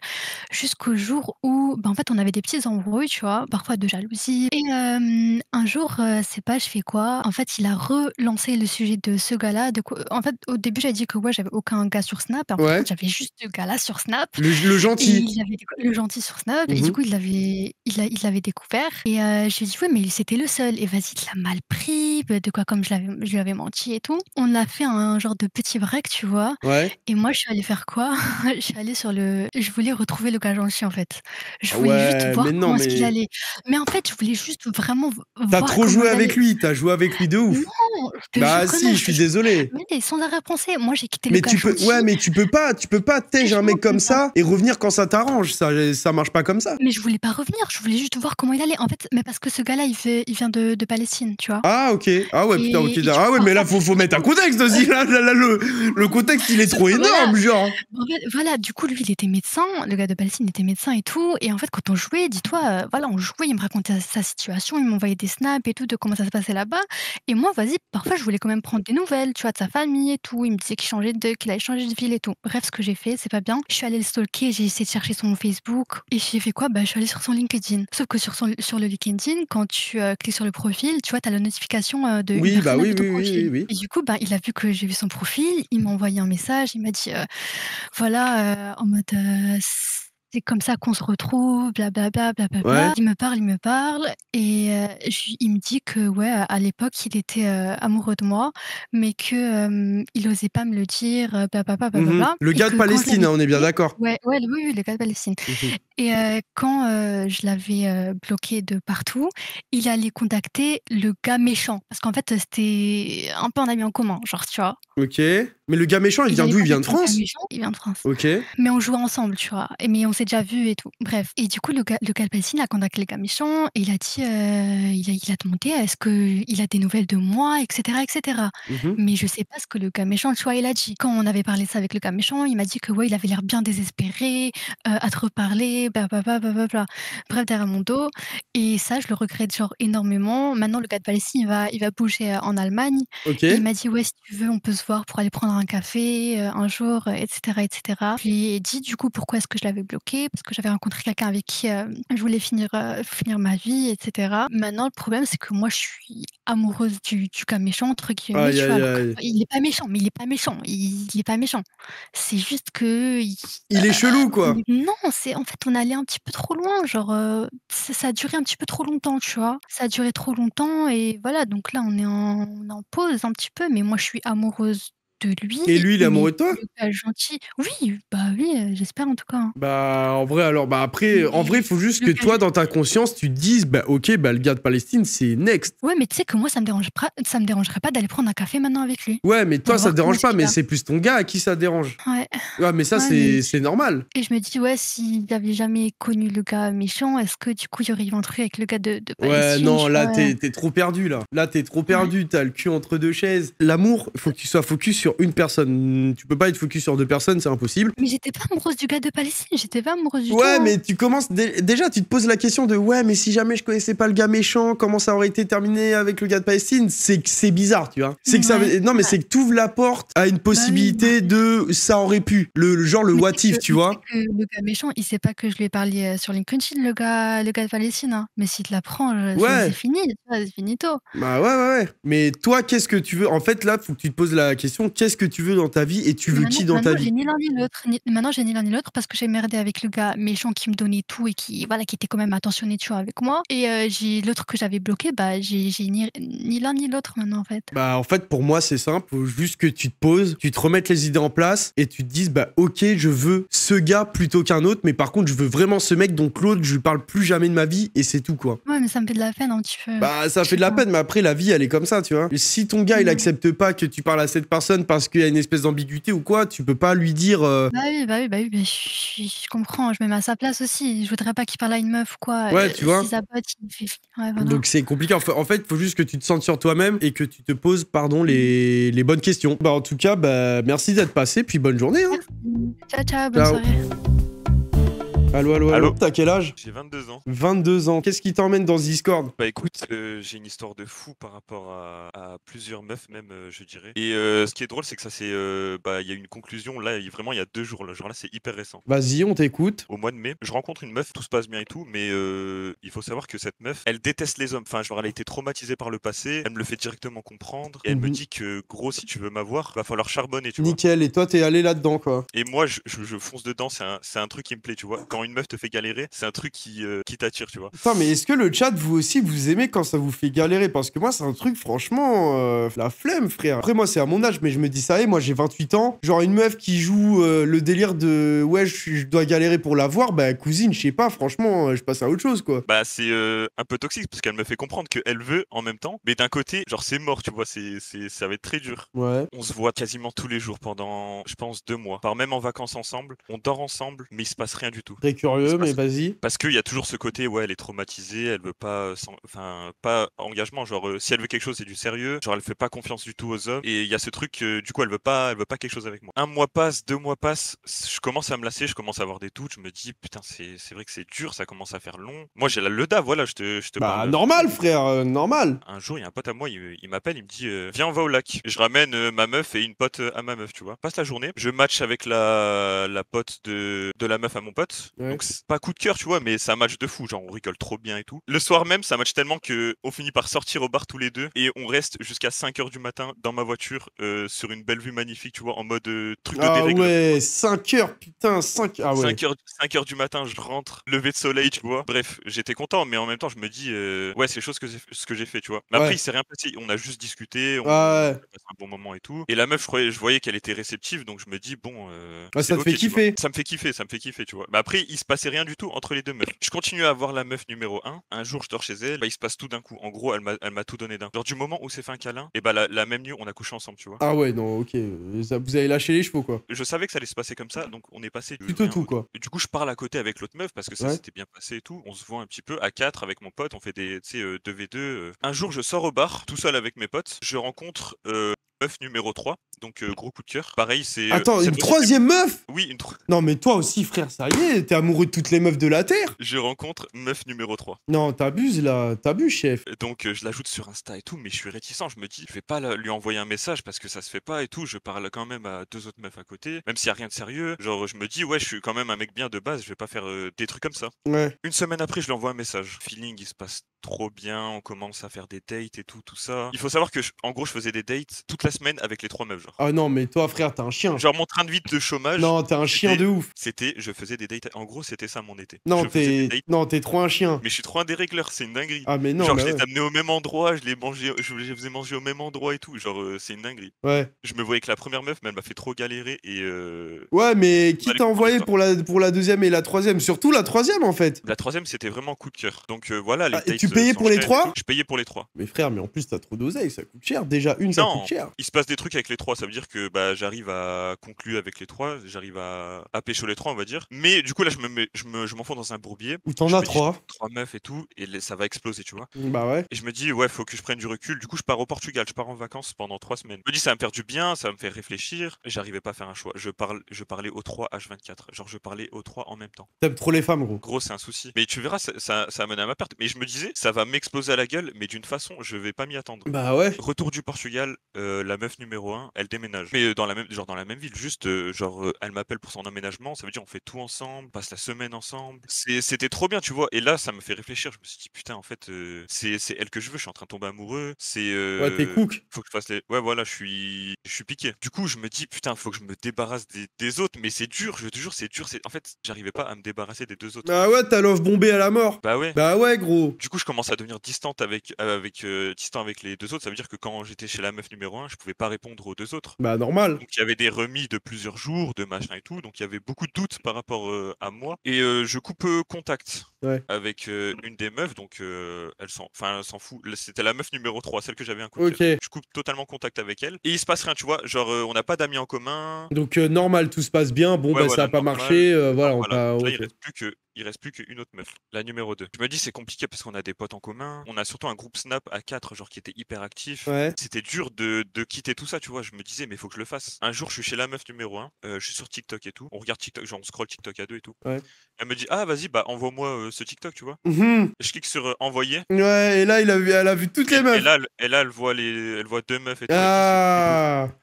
jusqu'au jour où, bah, en fait, on avait des petites embrouilles, tu vois, parfois de jalousie. Et un jour, c'est pas, je fais quoi? En fait, il a relancé le sujet de ce gars-là. En fait, au début, j'avais dit que ouais, j'avais aucun gars sur Snap. Et en Ouais. fait, j'avais juste ce gars-là sur Snap. Le Et gentil. il avait le gentil sur Snap. Et Mhm. du coup, il l'avait découvert. Et je lui ai dit, ouais, mais c'était le seul. Et vas-y, il l'a mal pris. De quoi, comme je lui avais menti et tout. On a fait un genre de petit break, tu vois. Ouais. Et moi, je suis allée faire quoi? Je suis allée je voulais retrouver le gars gentil, en fait. Je Ah voulais ouais, juste voir mais non, comment est-ce qu'il mais allait. Mais en fait, je voulais juste vraiment t'as voir trop comment joué il avec allait. lui. T'as joué avec lui de ouf. Non, je te Bah jure que si, non, je je te suis jure. désolé. Mais sans arrière-pensée, moi j'ai quitté le Mais gars tu peux, gentil. ouais, mais tu peux pas tège un mec comme ça et revenir quand ça t'arrange. Ça marche pas comme ça. Mais je voulais pas revenir, je voulais juste voir comment il allait. En fait, mais parce que ce gars-là, il vient de Palestine, tu vois. Ah ok. Ah ouais, putain, ok. Et du Ah coup, ouais, mais là, parfois, faut mettre un contexte aussi. Là, le contexte, il est trop voilà. énorme, genre. En fait, voilà, du coup, lui, il était médecin, le gars de Palestine était médecin et tout. Et en fait, quand on jouait, dis-toi, voilà, on jouait, il me racontait sa situation, il m'envoyait des snaps et tout de comment ça se passait là-bas. Et moi, vas-y, parfois, je voulais quand même prendre des nouvelles, tu vois, de sa famille et tout. Il me disait qu'il allait changer de ville et tout. Bref, ce que j'ai fait, c'est pas bien. Je suis allée le stalker, j'ai essayé de chercher son Facebook. Et j'ai fait quoi? Bah, je suis allée sur son LinkedIn. Sauf que sur le LinkedIn, quand tu cliques sur le profil, tu vois, t'as la notification de Oui, une bah personne a oui, vu ton oui, oui, profil. oui. Et du coup, bah, il a vu que j'ai vu son profil, il m'a envoyé un message, il m'a dit voilà, en mode c'est comme ça qu'on se retrouve, blablabla, blablabla. Ouais. Il me parle et il me dit que ouais, à l'époque, il était amoureux de moi, mais que il osait pas me le dire, blablabla, Mhm. blablabla. Le Et gars de que quand je Palestine, l'avais hein, on est bien quitté, d'accord. oui, le gars de Palestine. Mhm. Et quand je l'avais bloqué de partout, il allait contacter le gars méchant. Parce qu'en fait, c'était un peu un ami en commun, genre, tu vois. Ok. Mais le gars méchant, il vient d'où? Il vient de contacter le gars France? méchant, il vient de France. Ok. Mais on jouait ensemble, tu vois. Mais on s'est déjà vu et tout. Bref. Et du coup, le gars de Palestine a contacté le gars méchant et il a dit, il a demandé est-ce qu'il a des nouvelles de moi, etc., etc. Mhm. Mais je sais pas ce que le gars méchant, tu vois, il a dit. Quand on avait parlé ça avec le gars méchant, il m'a dit que ouais, il avait l'air bien désespéré, à te reparler, blablabla, blablabla. Bref, derrière mon dos. Et ça, je le regrette genre énormément. Maintenant, le gars de Palestine, il va bouger en Allemagne. Ok. Et il m'a dit ouais, si tu veux, on peut se voir pour aller prendre un café un jour, etc., etc. Je lui ai dit du coup pourquoi est-ce que je l'avais bloqué, parce que j'avais rencontré quelqu'un avec qui je voulais finir ma vie, etc. Maintenant, le problème, c'est que moi, je suis amoureuse du gars méchant, entre guillemets, Aïe, tu vois, aïe, alors que aïe. il est pas méchant, mais il est pas méchant, il est pas méchant. C'est juste que Il est chelou, quoi. non, c'est en fait, on allait un petit peu trop loin, genre, ça a duré un petit peu trop longtemps, tu vois? Ça a duré trop longtemps et voilà, donc là, on est en pause un petit peu, mais moi, je suis amoureuse de lui, Et lui, il est mais amoureux de toi? le gars gentil oui, bah, oui, j'espère en tout cas, hein. Bah, en vrai, alors, bah, après, en vrai, il faut juste Le que gars toi, dans ta conscience, tu te dises, bah, ok, bah, le gars de Palestine, c'est next. ouais, mais tu sais que moi, ça me dérangerait pas d'aller prendre un café maintenant avec lui, Ouais, mais pour toi, ça voir te comment dérange est-ce pas, qu'il mais va. c'est plus ton gars à qui ça dérange. Ouais, Ouais, mais ça, ouais, mais c'est normal. et je me dis: «Ouais, s'il avait jamais connu le gars méchant, est-ce que du coup, il y aurait eu un truc avec le gars de Ouais, Palestine?» non, tu là, vois? t'es trop perdu, là. Là, t'es trop Ouais. perdu, t'as le cul entre deux chaises. L'amour, faut que tu sois focus sur une personne. Tu peux pas être focus sur deux personnes, c'est impossible. Mais j'étais pas amoureuse du gars de Palestine, j'étais pas amoureuse du tout, Ouais, hein. mais tu commences. Déjà, tu te poses la question de ouais, mais si jamais je connaissais pas le gars méchant, comment ça aurait été terminé avec le gars de Palestine? C'est que c'est bizarre, tu vois. C'est que ça. Ouais, Non, mais ouais. c'est que t'ouvres la porte à une Bah oui, possibilité de ça aurait pu. Le genre le mais what tu sais if, que tu vois. le gars méchant, il sait pas que je lui ai parlé, sur LinkedIn, le gars de Palestine, hein. Mais s'il te l'apprend, c'est Ouais. fini, tu vois? C'est finito. Bah ouais, ouais, ouais. Mais toi, qu'est-ce que tu veux? En fait, là, faut que tu te poses la question, qu'est-ce que tu veux dans ta vie et tu Mais veux qui dans ta maintenant, vie? j'ai ni l'un ni l'autre. Maintenant, j'ai ni l'un ni l'autre parce que j'ai merdé avec le gars méchant qui me donnait tout et qui, voilà, qui était quand même attentionné, tu vois, avec moi. Et j'ai l'autre que j'avais bloqué, bah, j'ai ni l'un ni l'autre maintenant, en fait. Bah en fait pour moi c'est simple, faut juste que tu te poses, tu te remettes les idées en place et tu te dises bah ok je veux ce gars plutôt qu'un autre mais par contre je veux vraiment ce mec donc l'autre je lui parle plus jamais de ma vie et c'est tout quoi. Ouais, mais ça me fait de la peine un petit peu. Bah ça Je fait sais de la pas. peine mais après la vie elle est comme ça tu vois. Et si ton gars il Ouais. accepte pas que tu parles à cette personne parce qu'il y a une espèce d'ambiguïté ou quoi, tu peux pas lui dire Bah oui, bah oui, bah oui, mais je comprends, je me mets à sa place aussi. Je voudrais pas qu'il parle à une meuf, quoi. ouais tu Si vois. sa pote, il fait ouais, voilà. Donc c'est compliqué. En fait, il faut juste que tu te sentes sur toi-même et que tu te poses, pardon, les bonnes questions. Bah en tout cas, bah merci d'être passé, puis bonne journée. Hein. Merci. Ciao, ciao, bonne Ciao. soirée. Allô, allô, allô. Allô. T'as quel âge? J'ai 22 ans. 22 ans. Qu'est-ce qui t'emmène dans ce Discord? Bah écoute, j'ai une histoire de fou par rapport à plusieurs meufs même, je dirais. Et ce qui est drôle, c'est que ça c'est, bah il y a une conclusion là, vraiment il y a 2 jours là, genre là c'est hyper récent. Vas-y, on t'écoute. Au mois de mai, je rencontre une meuf, tout se passe bien et tout, mais il faut savoir que cette meuf, elle déteste les hommes. Enfin, genre elle a été traumatisée par le passé, elle me le fait directement comprendre, et elle me Mhm. dit que gros, si tu veux m'avoir, va falloir charbonner, tu vois. Nickel. Et toi, t'es allé là-dedans, quoi. Et moi, je fonce dedans, c'est un truc qui me plaît, tu vois. Quand une meuf te fait galérer, c'est un truc qui t'attire, tu vois. Putain, mais est-ce que le chat, vous aussi, vous aimez quand ça vous fait galérer? Parce que moi, c'est un truc, franchement, la flemme, frère. Après, moi, c'est à mon âge, mais je me dis ça y est, moi, j'ai 28 ans. Genre, une meuf qui joue le délire de ouais, je dois galérer pour l'avoir, bah, cousine, je sais pas, franchement, je passe à autre chose, quoi. Bah, c'est un peu toxique parce qu'elle me fait comprendre qu'elle veut en même temps, mais d'un côté, genre, c'est mort, tu vois, ça va être très dur. Ouais. On se voit quasiment tous les jours pendant, je pense, 2 mois. Par même en vacances ensemble, on dort ensemble, mais il se passe rien du tout. Très curieux, Ça mais passe. vas-y. Parce qu'il y a toujours ce côté, ouais, elle est traumatisée, elle veut pas, enfin, pas engagement, genre, si elle veut quelque chose, c'est du sérieux, genre, elle fait pas confiance du tout aux hommes, et il y a ce truc, du coup, elle veut pas quelque chose avec moi. 1 mois passe, 2 mois passent, je commence à me lasser, je commence à avoir des doutes, je me dis, putain, c'est vrai que c'est dur, ça commence à faire long. Moi, j'ai le DA, voilà, je te Bah, parle. normal, frère, normal. Un jour, il y a un pote à moi, il m'appelle, il me dit viens, on va au lac. Je ramène ma meuf et une pote à ma meuf, tu vois. Passe la journée, je match avec la pote de la meuf à mon pote. Ouais. Donc, c'est pas coup de cœur, tu vois, mais c'est un match de fou. Genre, on rigole trop bien et tout. Le soir même, ça match tellement que on finit par sortir au bar tous les deux et on reste jusqu'à 5 h du matin dans ma voiture sur une belle vue magnifique, tu vois, en mode truc de Ah dérègle. ouais, 5 heures, putain, 5... Ah ouais. 5 heures du matin, je rentre, lever de soleil, tu vois. Bref, j'étais content, mais en même temps, je me dis, ouais, c'est ce que j'ai fait, tu vois. Mais après, Ouais. il s'est rien passé. On a juste discuté, on Ah ouais. a passé un bon moment et tout. Et la meuf, je voyais qu'elle était réceptive, donc je me dis, bon. Ouais, ça c'est te ok, fait tu vois. kiffer. Ça me fait kiffer, tu vois. Mais après, mais il se passait rien du tout entre les deux meufs. Je continue à voir la meuf numéro 1. Un jour, je dors chez elle, bah, il se passe tout d'un coup. En gros, elle m'a tout donné d'un. Genre, du moment où c'est fait un câlin, et bah, la même nuit, on a couché ensemble, tu vois. Ah ouais, non, ok. Vous avez lâché les chevaux, quoi. Je savais que ça allait se passer comme ça, donc on est passé de Plutôt rien tout, au quoi. Et du coup, je parle à côté avec l'autre meuf parce que ça Ouais. s'était bien passé et tout. On se voit un petit peu à 4 avec mon pote, on fait des, tu sais, 2v2. Un jour, je sors au bar, tout seul avec mes potes. Je rencontre meuf numéro 3, donc gros coup de cœur. Pareil, c'est. Attends, une cette fois-ci, troisième meuf? Oui, Non, mais toi aussi, frère, ça y est, t'es amoureux de toutes les meufs de la Terre? je rencontre meuf numéro 3. Non, t'abuses, là. T'abuses, chef. Donc je l'ajoute sur Insta et tout, mais je suis réticent. Je me dis, je vais pas lui envoyer un message parce que ça se fait pas et tout. Je parle quand même à 2 autres meufs à côté, même s'il y a rien de sérieux. Genre, je me dis, ouais, je suis quand même un mec bien de base. Je vais pas faire des trucs comme ça. Ouais. Une semaine après, je lui envoie un message. Feeling, il se passe trop bien. On commence à faire des dates et tout, tout ça. Il faut savoir que, en gros, je faisais des dates toute la semaine avec les 3 meufs, genre. Ah non, mais toi, frère, t'es un chien. Genre, mon train de vie de chômage. Non, t'es un chien c'était- de ouf. je faisais des dates. En gros, c'était ça mon été. Non, Je faisais des t'es dates. non, t'es trop un chien. Mais je suis trop un dérégleur, c'est une dinguerie. Ah, mais non, Genre, bah je les ouais. amenais au même endroit, je les faisais manger au même endroit et tout. Genre, c'est une dinguerie. Ouais. Je me voyais que la première meuf, mais elle m'a fait trop galérer et Ouais, mais qui Allez, t'a envoyé pour pour la deuxième et la troisième? Surtout la troisième, en fait. la troisième, c'était vraiment coup de cœur. Donc voilà, les Ah, et dates. tu payais pour les s'enchaînent et 3? tout. Je payais pour les 3. Mais frère, mais en plus, t'as trop d'oseille, ça coûte cher. Déjà, une, ça Non, coûte cher. il se passe des trucs avec les 3. Ça veut dire que bah, j'arrive à conclure avec les 3, j'arrive à pécho les 3, on va dire. Mais du coup, là, je m'enfonce dans un bourbier. Ou t'en Je as me dis, 3. 3 meufs et tout, et ça va exploser, tu vois. Bah ouais. Et je me dis, ouais, faut que je prenne du recul. Du coup, je pars au Portugal, je pars en vacances pendant 3 semaines. Je me dis, ça va me faire du bien, ça va me faire réfléchir. J'arrivais pas à faire un choix. Je parlais aux 3 H24. Genre, je parlais aux 3 en même temps. T'aimes trop les femmes, gros. Gros, c'est un souci. Mais tu verras, ça a mené à ma perte. Mais je me disais, ça va m'exploser à la gueule, mais d'une façon, je vais pas m'y attendre. Bah ouais. Retour du Portugal, la meuf numéro 1, elle déménage. Mais dans la même ville, juste, elle m'appelle pour son emménagement. Ça veut dire, on fait tout ensemble, on passe la semaine ensemble. C'était trop bien, tu vois. Et là, ça me fait réfléchir. Je me suis dit, putain, en fait, c'est elle que je veux. Je suis en train de tomber amoureux. Ouais, t'es cook. Faut que je fasse les. Ouais, voilà, je suis piqué. Du coup, je me dis, putain, faut que je me débarrasse des autres. Mais c'est dur, je te jure, c'est dur. En fait, j'arrivais pas à me débarrasser des 2 autres. Bah ouais, t'as love bombé à la mort. Bah ouais. Bah ouais, gros. Du coup, je commence à devenir distant avec les 2 autres. Ça veut dire que quand j'étais chez la meuf numéro 1, je pouvais pas répondre aux 2 autres. Bah normal. Donc il y avait des remis de plusieurs jours, de machin et tout. Donc il y avait beaucoup de doutes par rapport à moi. Et je coupe contact Ouais. avec une des meufs. Donc elle s'en fout. C'était la meuf numéro 3, celle que j'avais un coup de Ok. cœur. Je coupe totalement contact avec elle. Et il se passe rien, tu vois. Genre on n'a pas d'amis en commun. Donc normal, tout se passe bien. Bon, Ouais, bah voilà, ça a pas normal. marché. Voilà, on Voilà. pas. Là, Ok. il reste plus qu'une autre meuf, la numéro 2. Je me dis, c'est compliqué parce qu'on a des potes en commun. On a surtout un groupe Snap à 4, genre qui était hyper actif. Ouais. C'était dur de quitter tout ça, tu vois. Je me disais, mais faut que je le fasse. Un jour, je suis chez la meuf numéro 1. Je suis sur TikTok et tout. On regarde TikTok, genre on scroll TikTok à 2 et tout. Ouais. Elle me dit, ah, vas-y, bah envoie-moi ce TikTok, tu vois. Mhm. Je clique sur envoyer. Ouais, et là, elle a vu toutes les Et meufs. là, elle voit 2 meufs et tout.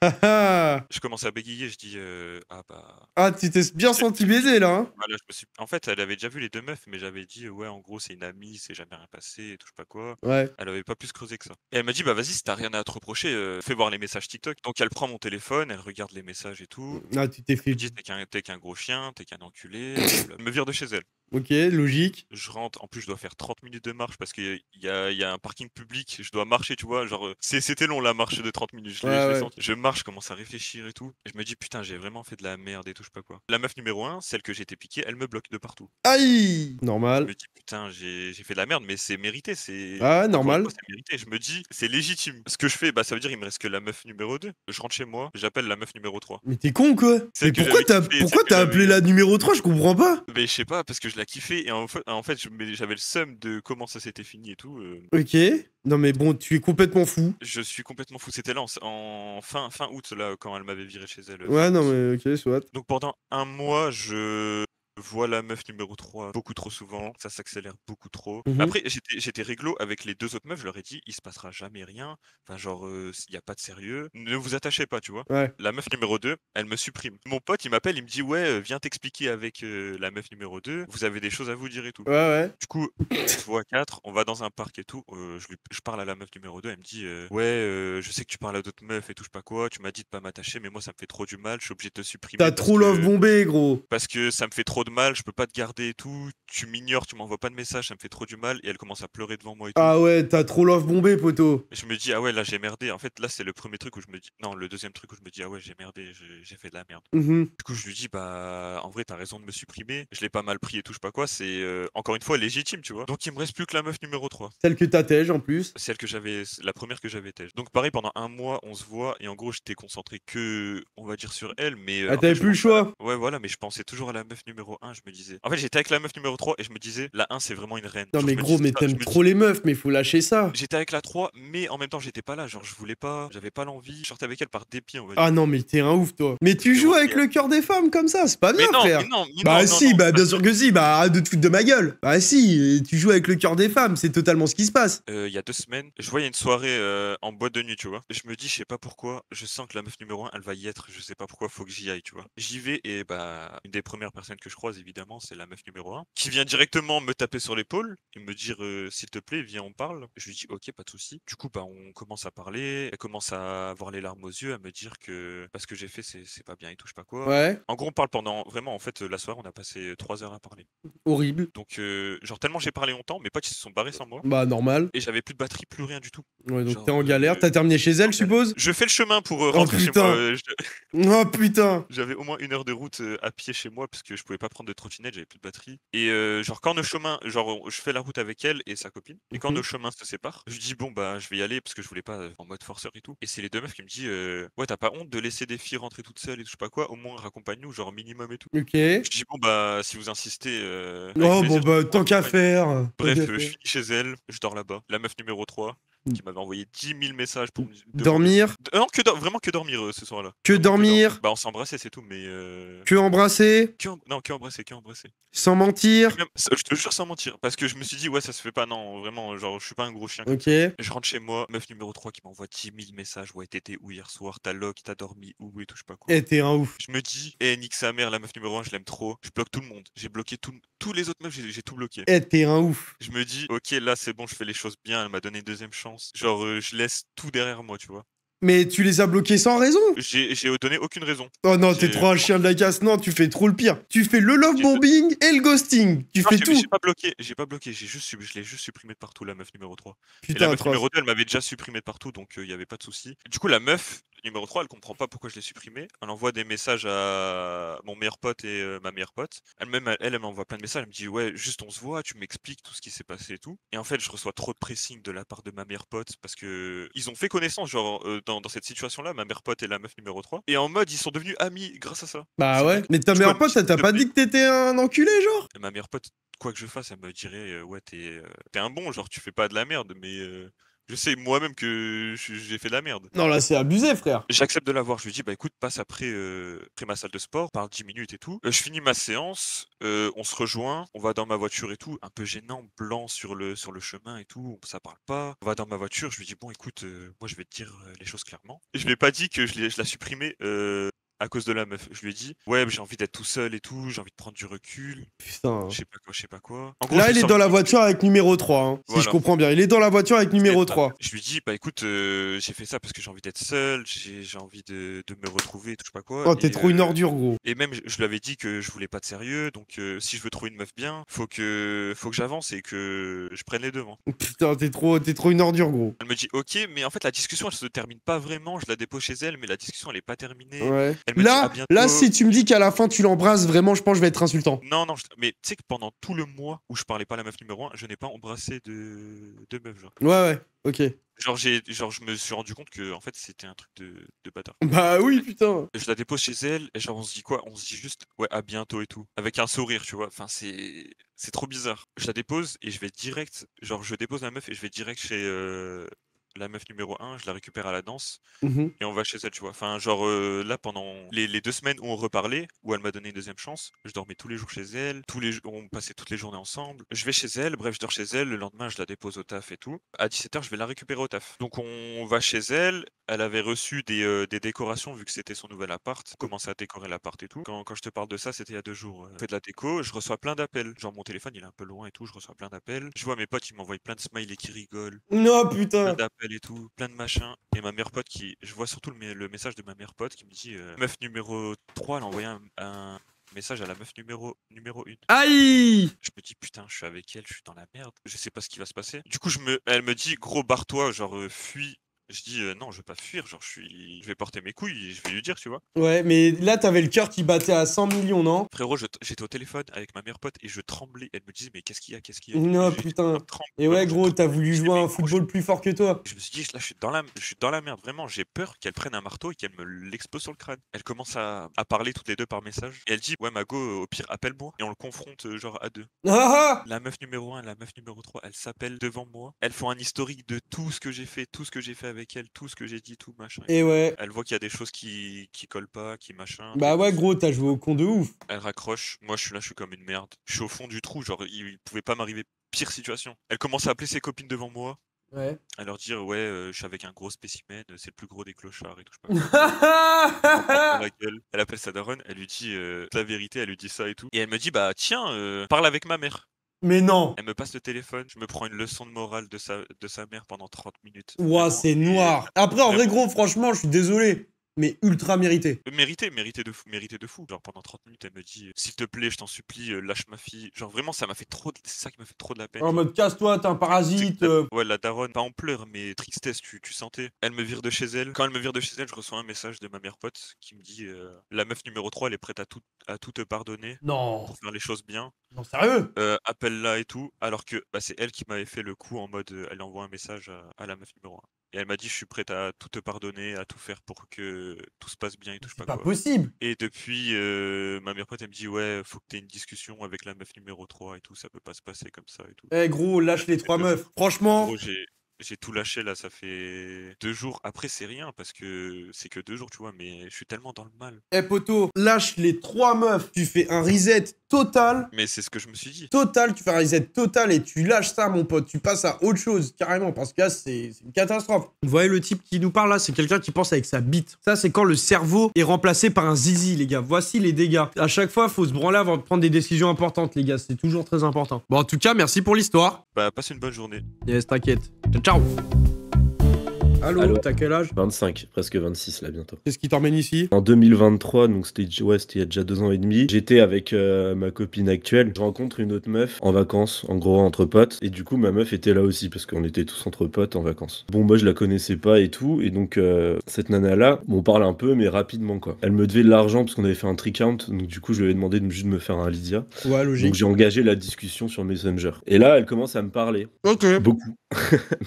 Ah. Je commence à bégayer. Je dis, ah bah. Ah, tu t'es bien senti baiser, là, hein. Voilà, en fait, elle avait déjà vu les 2 meufs, mais j'avais dit, ouais, en gros, c'est une amie, c'est jamais rien passé, et tout, je sais pas quoi. Ouais. Elle avait pas plus creusé que ça. Et elle m'a dit, bah vas-y, si t'as rien à te reprocher, fais voir les messages TikTok. Donc elle prend mon téléphone, elle regarde les messages et tout. Ah, tu t'es Elle fait. me dit, t'es qu'un gros chien, t'es qu'un enculé. Elle me vire de chez elle. Ok, logique. Je rentre, en plus, je dois faire 30 minutes de marche parce qu'il y a un parking public, je dois marcher, tu vois. Genre, c'était long la marche de 30 minutes. Je l'ai senti. Je marche, je commence à réfléchir et tout. Et je me dis, putain, j'ai vraiment fait de la merde et tout, je sais pas quoi. La meuf numéro 1, celle que j'ai été piquée, elle me bloque de partout. Aïe. Je Normal. me dis, putain, j'ai fait de la merde, mais c'est mérité, c'est. Ah, Encore une normal. fois, c'est mérité. Je me dis, c'est légitime. Ce que je fais, bah, ça veut dire, il me reste que la meuf numéro 2. Je rentre chez moi, j'appelle la meuf numéro 3. Mais t'es con, quoi. Celle Mais que pourquoi j'avais kiffé, pourquoi celle que t'as j'avais- appelé la numéro 3? Je comprends pas. Mais je sais pas, parce que je la kiffais, et en fait, j'avais le seum de comment ça s'était fini et tout. Ok. Non, mais bon, tu es complètement fou. Je suis complètement fou. C'était là en fin août, là, quand elle m'avait viré chez elle. Ouais, fin non, août. mais ok, soit. Donc pendant un mois, je vois la meuf numéro 3 beaucoup trop souvent, ça s'accélère beaucoup trop. Mhm. Après, j'étais réglo avec les 2 autres meufs, je leur ai dit, il se passera jamais rien. Enfin, genre, il y a pas de sérieux. Ne vous attachez pas, tu vois. Ouais. La meuf numéro 2, elle me supprime. Mon pote, il m'appelle, il me dit, ouais, viens t'expliquer avec la meuf numéro 2, vous avez des choses à vous dire et tout. Ouais, ouais. Du coup, on se voit à 4, on va dans un parc et tout. Je parle à la meuf numéro 2, elle me dit, ouais, je sais que tu parles à d'autres meufs et tout, je sais pas quoi, tu m'as dit de pas m'attacher, mais moi ça me fait trop du mal, je suis obligé de te supprimer. T'as trop love bombé, gros. Parce que ça me fait trop de de mal, je peux pas te garder et tout, tu m'ignores, tu m'envoies pas de message, ça me fait trop du mal. Et elle commence à pleurer devant moi et tout. Ah ouais, t'as trop love bombé, poteau. Et je me dis, ah ouais, là j'ai merdé. En fait, là c'est le premier truc où je me dis, non, le deuxième truc où je me dis, ah ouais, j'ai merdé, j'ai fait de la merde. Mhm. Du coup, je lui dis, bah, en vrai, t'as raison de me supprimer. Je l'ai pas mal pris et tout, je sais pas quoi. C'est encore une fois légitime, tu vois. Donc, il me reste plus que la meuf numéro 3. Celle que t'attèges en plus. Celle que j'avais, la première que j'avais têche. Donc, pareil, pendant un mois, on se voit. Et en gros, j'étais concentré que, on va dire, sur elle. Mais Ah, en fait, t'avais je plus le pensais à choix. ouais, voilà, mais je pensais toujours à la meuf numéro 1. Je me disais. En fait, j'étais avec la meuf numéro 3 et je me disais, la 1, c'est vraiment une reine. Non Genre, mais je me gros, disais mais ça, je t'aimes me trop dis. les meufs, mais faut lâcher ça. J'étais avec la 3, mais en même temps, j'étais pas là. Genre, je voulais pas, j'avais pas l'envie. Je sortais avec elle par dépit, on va dire. Ah non, mais t'es un ouf, toi. Mais tu joues Frérot, avec le cœur des femmes comme ça, c'est pas bien, mais non, frère. mais non, mais Bah non, non, si, non, bah bien parce sûr que si, bah arrête de te foutre de ma gueule. Bah si, tu joues avec le cœur des femmes, c'est totalement ce qui se passe. il y a 2 semaines, je vois il y a une soirée en boîte de nuit, tu vois. Et je me dis, je sais pas pourquoi, je sens que la meuf numéro 1, elle va y être, je sais pas pourquoi, faut que j'y aille, tu vois. J'y vais et bah, une des premières personnes que je croise, évidemment, c'est la meuf numéro 1, qui vient directement me taper sur l'épaule et me dire, s'il te plaît, viens, on parle. Je lui dis, ok, pas de souci. Du coup, bah, on commence à parler, elle commence à avoir les larmes aux yeux, à me dire que parce que j'ai fait, c'est pas bien et tout, je sais pas quoi. Ouais, En gros, on parle pendant, vraiment, en fait, la soirée, on a passé 3 heures à parler. horrible. Donc, genre, tellement j'ai parlé longtemps, mes potes, ils se sont barrés sans moi. Bah normal. Et j'avais plus de batterie, plus rien du tout. Ouais, donc Genre, t'es en galère. T'as terminé chez elle, en je galère. suppose? Je fais le chemin pour Oh rentrer chez moi. putain. Oh putain. J'avais au moins 1 heure de route à pied chez moi parce que je pouvais pas prendre de trottinette, j'avais plus de batterie. Et genre quand nos chemins, genre je fais la route avec elle et sa copine. Et quand Mhm. nos chemins se séparent, je dis bon bah je vais y aller parce que je voulais pas en mode forceur et tout. Et c'est les 2 meufs qui me disent ouais t'as pas honte de laisser des filles rentrer toutes seules et tout, je sais pas quoi, au moins raccompagne-nous genre minimum et tout. Ok. Je dis bon bah si vous insistez avec Oh bon plaisir, bah je vous tant qu'à raccompagne. faire. Tant Bref, qu'à je faire. finis chez elle, je dors là-bas. La meuf numéro 3 qui m'avait envoyé 10 000 messages pour me demander. Dormir. Non, vraiment que dormir ce soir-là. Que Vraiment dormir. Bah, on s'embrassait, c'est tout, mais. Que embrasser. Non, que embrasser, que embrasser. Sans mentir. Et même, je te jure sans mentir, parce que je me suis dit, ouais, ça se fait pas, non, vraiment, genre, je suis pas un gros chien. Ok. Je rentre chez moi, meuf numéro 3 qui m'envoie 10 000 messages. Ouais, t'étais où hier soir? T'as lock, t'as dormi où et tout, je sais pas quoi. Eh t'es un ouf. Je me dis, nique sa mère, la meuf numéro 1, je l'aime trop. Je bloque tout le monde. J'ai bloqué tous les autres meufs, j'ai tout bloqué. Eh t'es un ouf. Je me dis, ok, là c'est bon, je fais les choses bien, elle m'a donné une deuxième chance. Genre, je laisse tout derrière moi, tu vois. Mais tu les as bloqués sans raison. J'ai donné aucune raison. Oh non, t'es J'ai- trop un chien de la casse. Non, tu fais trop le pire. Tu fais le love J'ai- bombing et le ghosting. Tu Non, fais j'ai tout. j'ai pas bloqué, je l'ai juste supprimé de partout, la meuf numéro 3. Et la Putain, meuf atroce. numéro 2, elle m'avait déjà supprimé de partout, donc il y avait pas de souci. Du coup, la meuf numéro 3, elle comprend pas pourquoi je l'ai supprimé. Elle envoie des messages à mon meilleur pote et ma meilleure pote. Elle-même, elle m'envoie plein de messages. Elle me dit, ouais, juste on se voit, tu m'expliques tout ce qui s'est passé et tout. Et en fait, je reçois trop de pressing de la part de ma meilleure pote parce que ils ont fait connaissance, genre, dans cette situation-là, ma meilleure pote et la meuf numéro 3. Et en mode, ils sont devenus amis grâce à ça. Bah C'est ouais. dingue. Mais ta Du coup, meilleure elle me pote, dit, ça t'a s'il te pas plaît. dit que t'étais un enculé, genre? Et ma meilleure pote, quoi que je fasse, elle me dirait ouais, t'es un bon, genre tu fais pas de la merde, mais je sais moi-même que j'ai fait de la merde. Non, là, c'est abusé, frère. J'accepte de la voir. Je lui dis bah écoute, passe après, après ma salle de sport, parle 10 minutes et tout. Je finis ma séance, on se rejoint, on va dans ma voiture et tout, un peu gênant, blanc sur le chemin et tout, ça parle pas. On va dans ma voiture, je lui dis bon écoute, moi je vais te dire les choses clairement. Et je lui ai pas dit que je l'ai supprimé à cause de la meuf. Je lui ai dit ouais, j'ai envie d'être tout seul et tout, j'ai envie de prendre du recul. Putain. Je sais pas quoi. En gros, Là, je il lui est dans la sors- voiture avec numéro 3, hein, si je Voilà. comprends bien. Il est dans la voiture avec numéro Et bah, 3. je lui dis, bah écoute, j'ai fait ça parce que j'ai envie d'être seul, j'ai envie de me retrouver, tout je sais pas quoi. Oh, t'es Et, trop une ordure, gros. et même, je lui avais dit que je voulais pas de sérieux, donc si je veux trouver une meuf bien, faut que j'avance et que je prenne les devants. Putain, t'es trop une ordure, gros. Elle me dit, ok, mais en fait, la discussion, elle se termine pas vraiment, je la dépose chez elle, mais la discussion, elle est pas terminée. Ouais. Elle me dit, à Là, bientôt. là, si tu me dis qu'à la fin, tu l'embrasses, vraiment, je pense que je vais être insultant. Non, non, mais tu sais que pendant tout le mois où je parlais pas à la meuf numéro 1, je n'ai pas embrassé de meuf, genre. Ouais, ok. Genre, je me suis rendu compte que, en fait, c'était un truc de bâtard. Bah oui, putain. Je la dépose chez elle, et genre, on se dit quoi? On se dit juste, ouais, à bientôt et tout. Avec un sourire, tu vois. Enfin, c'est trop bizarre. Je la dépose, et je vais direct, genre, je dépose la meuf, et je vais direct chez la meuf numéro 1, je la récupère à la danse, Mhm. et on va chez elle, tu vois. Enfin, genre, là, pendant les 2 semaines où on reparlait, où elle m'a donné une deuxième chance, je dormais tous les jours chez elle, on passait toutes les journées ensemble. Je vais chez elle, bref, je dors chez elle, le lendemain, je la dépose au taf et tout. À 17h, je vais la récupérer au taf. Donc, on va chez elle, elle avait reçu des décorations, vu que c'était son nouvel appart. On commençait à décorer l'appart et tout. Quand je te parle de ça, c'était il y a 2 jours. On fait de la déco, je reçois plein d'appels. Genre, mon téléphone, il est un peu loin et tout, je reçois plein d'appels. Je vois mes potes, ils m'envoient plein de smileys qui rigolent. Non, Plein putain. d'appels et tout, plein de machins. Et ma meilleure pote je vois surtout le message de ma meilleure pote qui me dit meuf numéro 3, elle a envoyé message à la meuf numéro 1. Aïe! Je me dis putain, je suis avec elle, je suis dans la merde, je sais pas ce qui va se passer. Du coup, elle me dit gros barre-toi, genre fuis. Je dis non, je vais pas fuir, genre je vais porter mes couilles et je vais lui dire, tu vois. Ouais, mais là, t'avais le cœur qui battait à 100 millions, non? Frérot, j'étais au téléphone avec ma meilleure pote et je tremblais. Elle me disait mais qu'est-ce qu'il y a, qu'est-ce qu'il y a? Non, J'étais putain. en tremble, Et ouais, vraiment, je gros, t'as tremblais. voulu Je dis, jouer à mais un gros, football plus fort que toi. je me suis dit là, je suis dans la merde, vraiment. J'ai peur qu'elle prenne un marteau et qu'elle me l'explose sur le crâne. Elle commence à parler toutes les deux par message et elle dit ouais Mago, au pire appelle-moi et on le confronte genre à deux. Ah ah! La meuf numéro 1, la meuf numéro 3, elles s'appellent devant moi. Elles font un historique de tout ce que j'ai fait, tout ce que j'ai fait avec elle, tout ce que j'ai dit, tout machin. Et ouais. Elle voit qu'il y a des choses qui collent pas, qui machin. Bah ouais, gros, t'as joué au con de ouf. Elle raccroche. Moi, je suis là, je suis comme une merde. Je suis au fond du trou, genre, il pouvait pas m'arriver pire situation. Elle commence à appeler ses copines devant moi, Ouais. à leur dire, ouais, je suis avec un gros spécimen, c'est le plus gros des clochards et tout, je sais pas quoi. Elle m'en prend plein la gueule. Elle appelle sa daronne, elle lui dit la vérité, elle lui dit ça et tout. Et elle me dit, bah tiens, parle avec ma mère. Mais non. Elle me passe le téléphone, je me prends une leçon de morale de sa mère pendant 30 minutes. Ouah, Vraiment, c'est et noir. Après, en vrai, vraiment, gros, franchement, je suis désolé. Mais ultra mérité. mérité de fou. Genre pendant 30 minutes, elle me dit s'il te plaît, je t'en supplie, lâche ma fille. Genre vraiment, ça m'a fait trop. C'est ça qui m'a fait trop de la peine. En Genre. mode, casse-toi, t'es un parasite. Ouais, la daronne, pas en pleurs, mais tristesse, tu sentais. Elle me vire de chez elle. Quand elle me vire de chez elle, je reçois un message de ma meilleure pote qui me dit la meuf numéro 3, elle est prête à tout te pardonner Non. pour faire les choses bien. Non, sérieux? Appelle-la et tout. Alors que bah, c'est elle qui m'avait fait le coup en mode elle envoie un message à la meuf numéro 1. Et elle m'a dit je suis prête à tout te pardonner, à tout faire pour que tout se passe bien et tout, je sais C'est pas pas quoi. possible. Et depuis, ma meilleure pote, elle me dit ouais, faut que t'aies une discussion avec la meuf numéro 3 et tout, ça peut pas se passer comme ça et tout. Eh, gros, lâche les fait 3 2 meufs. jours. Franchement. Gros, j'ai tout lâché là, ça fait 2 jours. Après, c'est rien parce que c'est que 2 jours, tu vois, mais je suis tellement dans le mal. Eh, poto, lâche les 3 meufs. Tu fais un reset total. Mais c'est ce que je me suis dit. Total, tu fais un reset total et tu lâches ça, mon pote. Tu passes à autre chose, carrément, parce que là, c'est une catastrophe. Vous voyez le type qui nous parle là, c'est quelqu'un qui pense avec sa bite. Ça, c'est quand le cerveau est remplacé par un zizi, les gars. Voici les dégâts. À chaque fois, faut se branler avant de prendre des décisions importantes, les gars. C'est toujours très important. Bon, en tout cas, merci pour l'histoire. Bah, passe une bonne journée. Yes, t'inquiète. Ciao, ciao. Allô, t'as quel âge? 25, presque 26 là bientôt. Qu'est-ce qui t'emmène ici? En 2023, donc c'était il y a déjà 2 ans et demi, j'étais avec ma copine actuelle. Je rencontre une autre meuf en vacances, en gros entre potes. Et du coup, ma meuf était là aussi parce qu'on était tous entre potes en vacances. Bon, moi je la connaissais pas et tout. Et donc, cette nana-là, on parle un peu, mais rapidement quoi. Elle me devait de l'argent parce qu'on avait fait un tricount. Donc, du coup, je lui avais demandé juste de me faire un Lydia. Ouais, Donc, logique. j'ai engagé la discussion sur Messenger. Et là, elle commence à me parler. Ok. Beaucoup.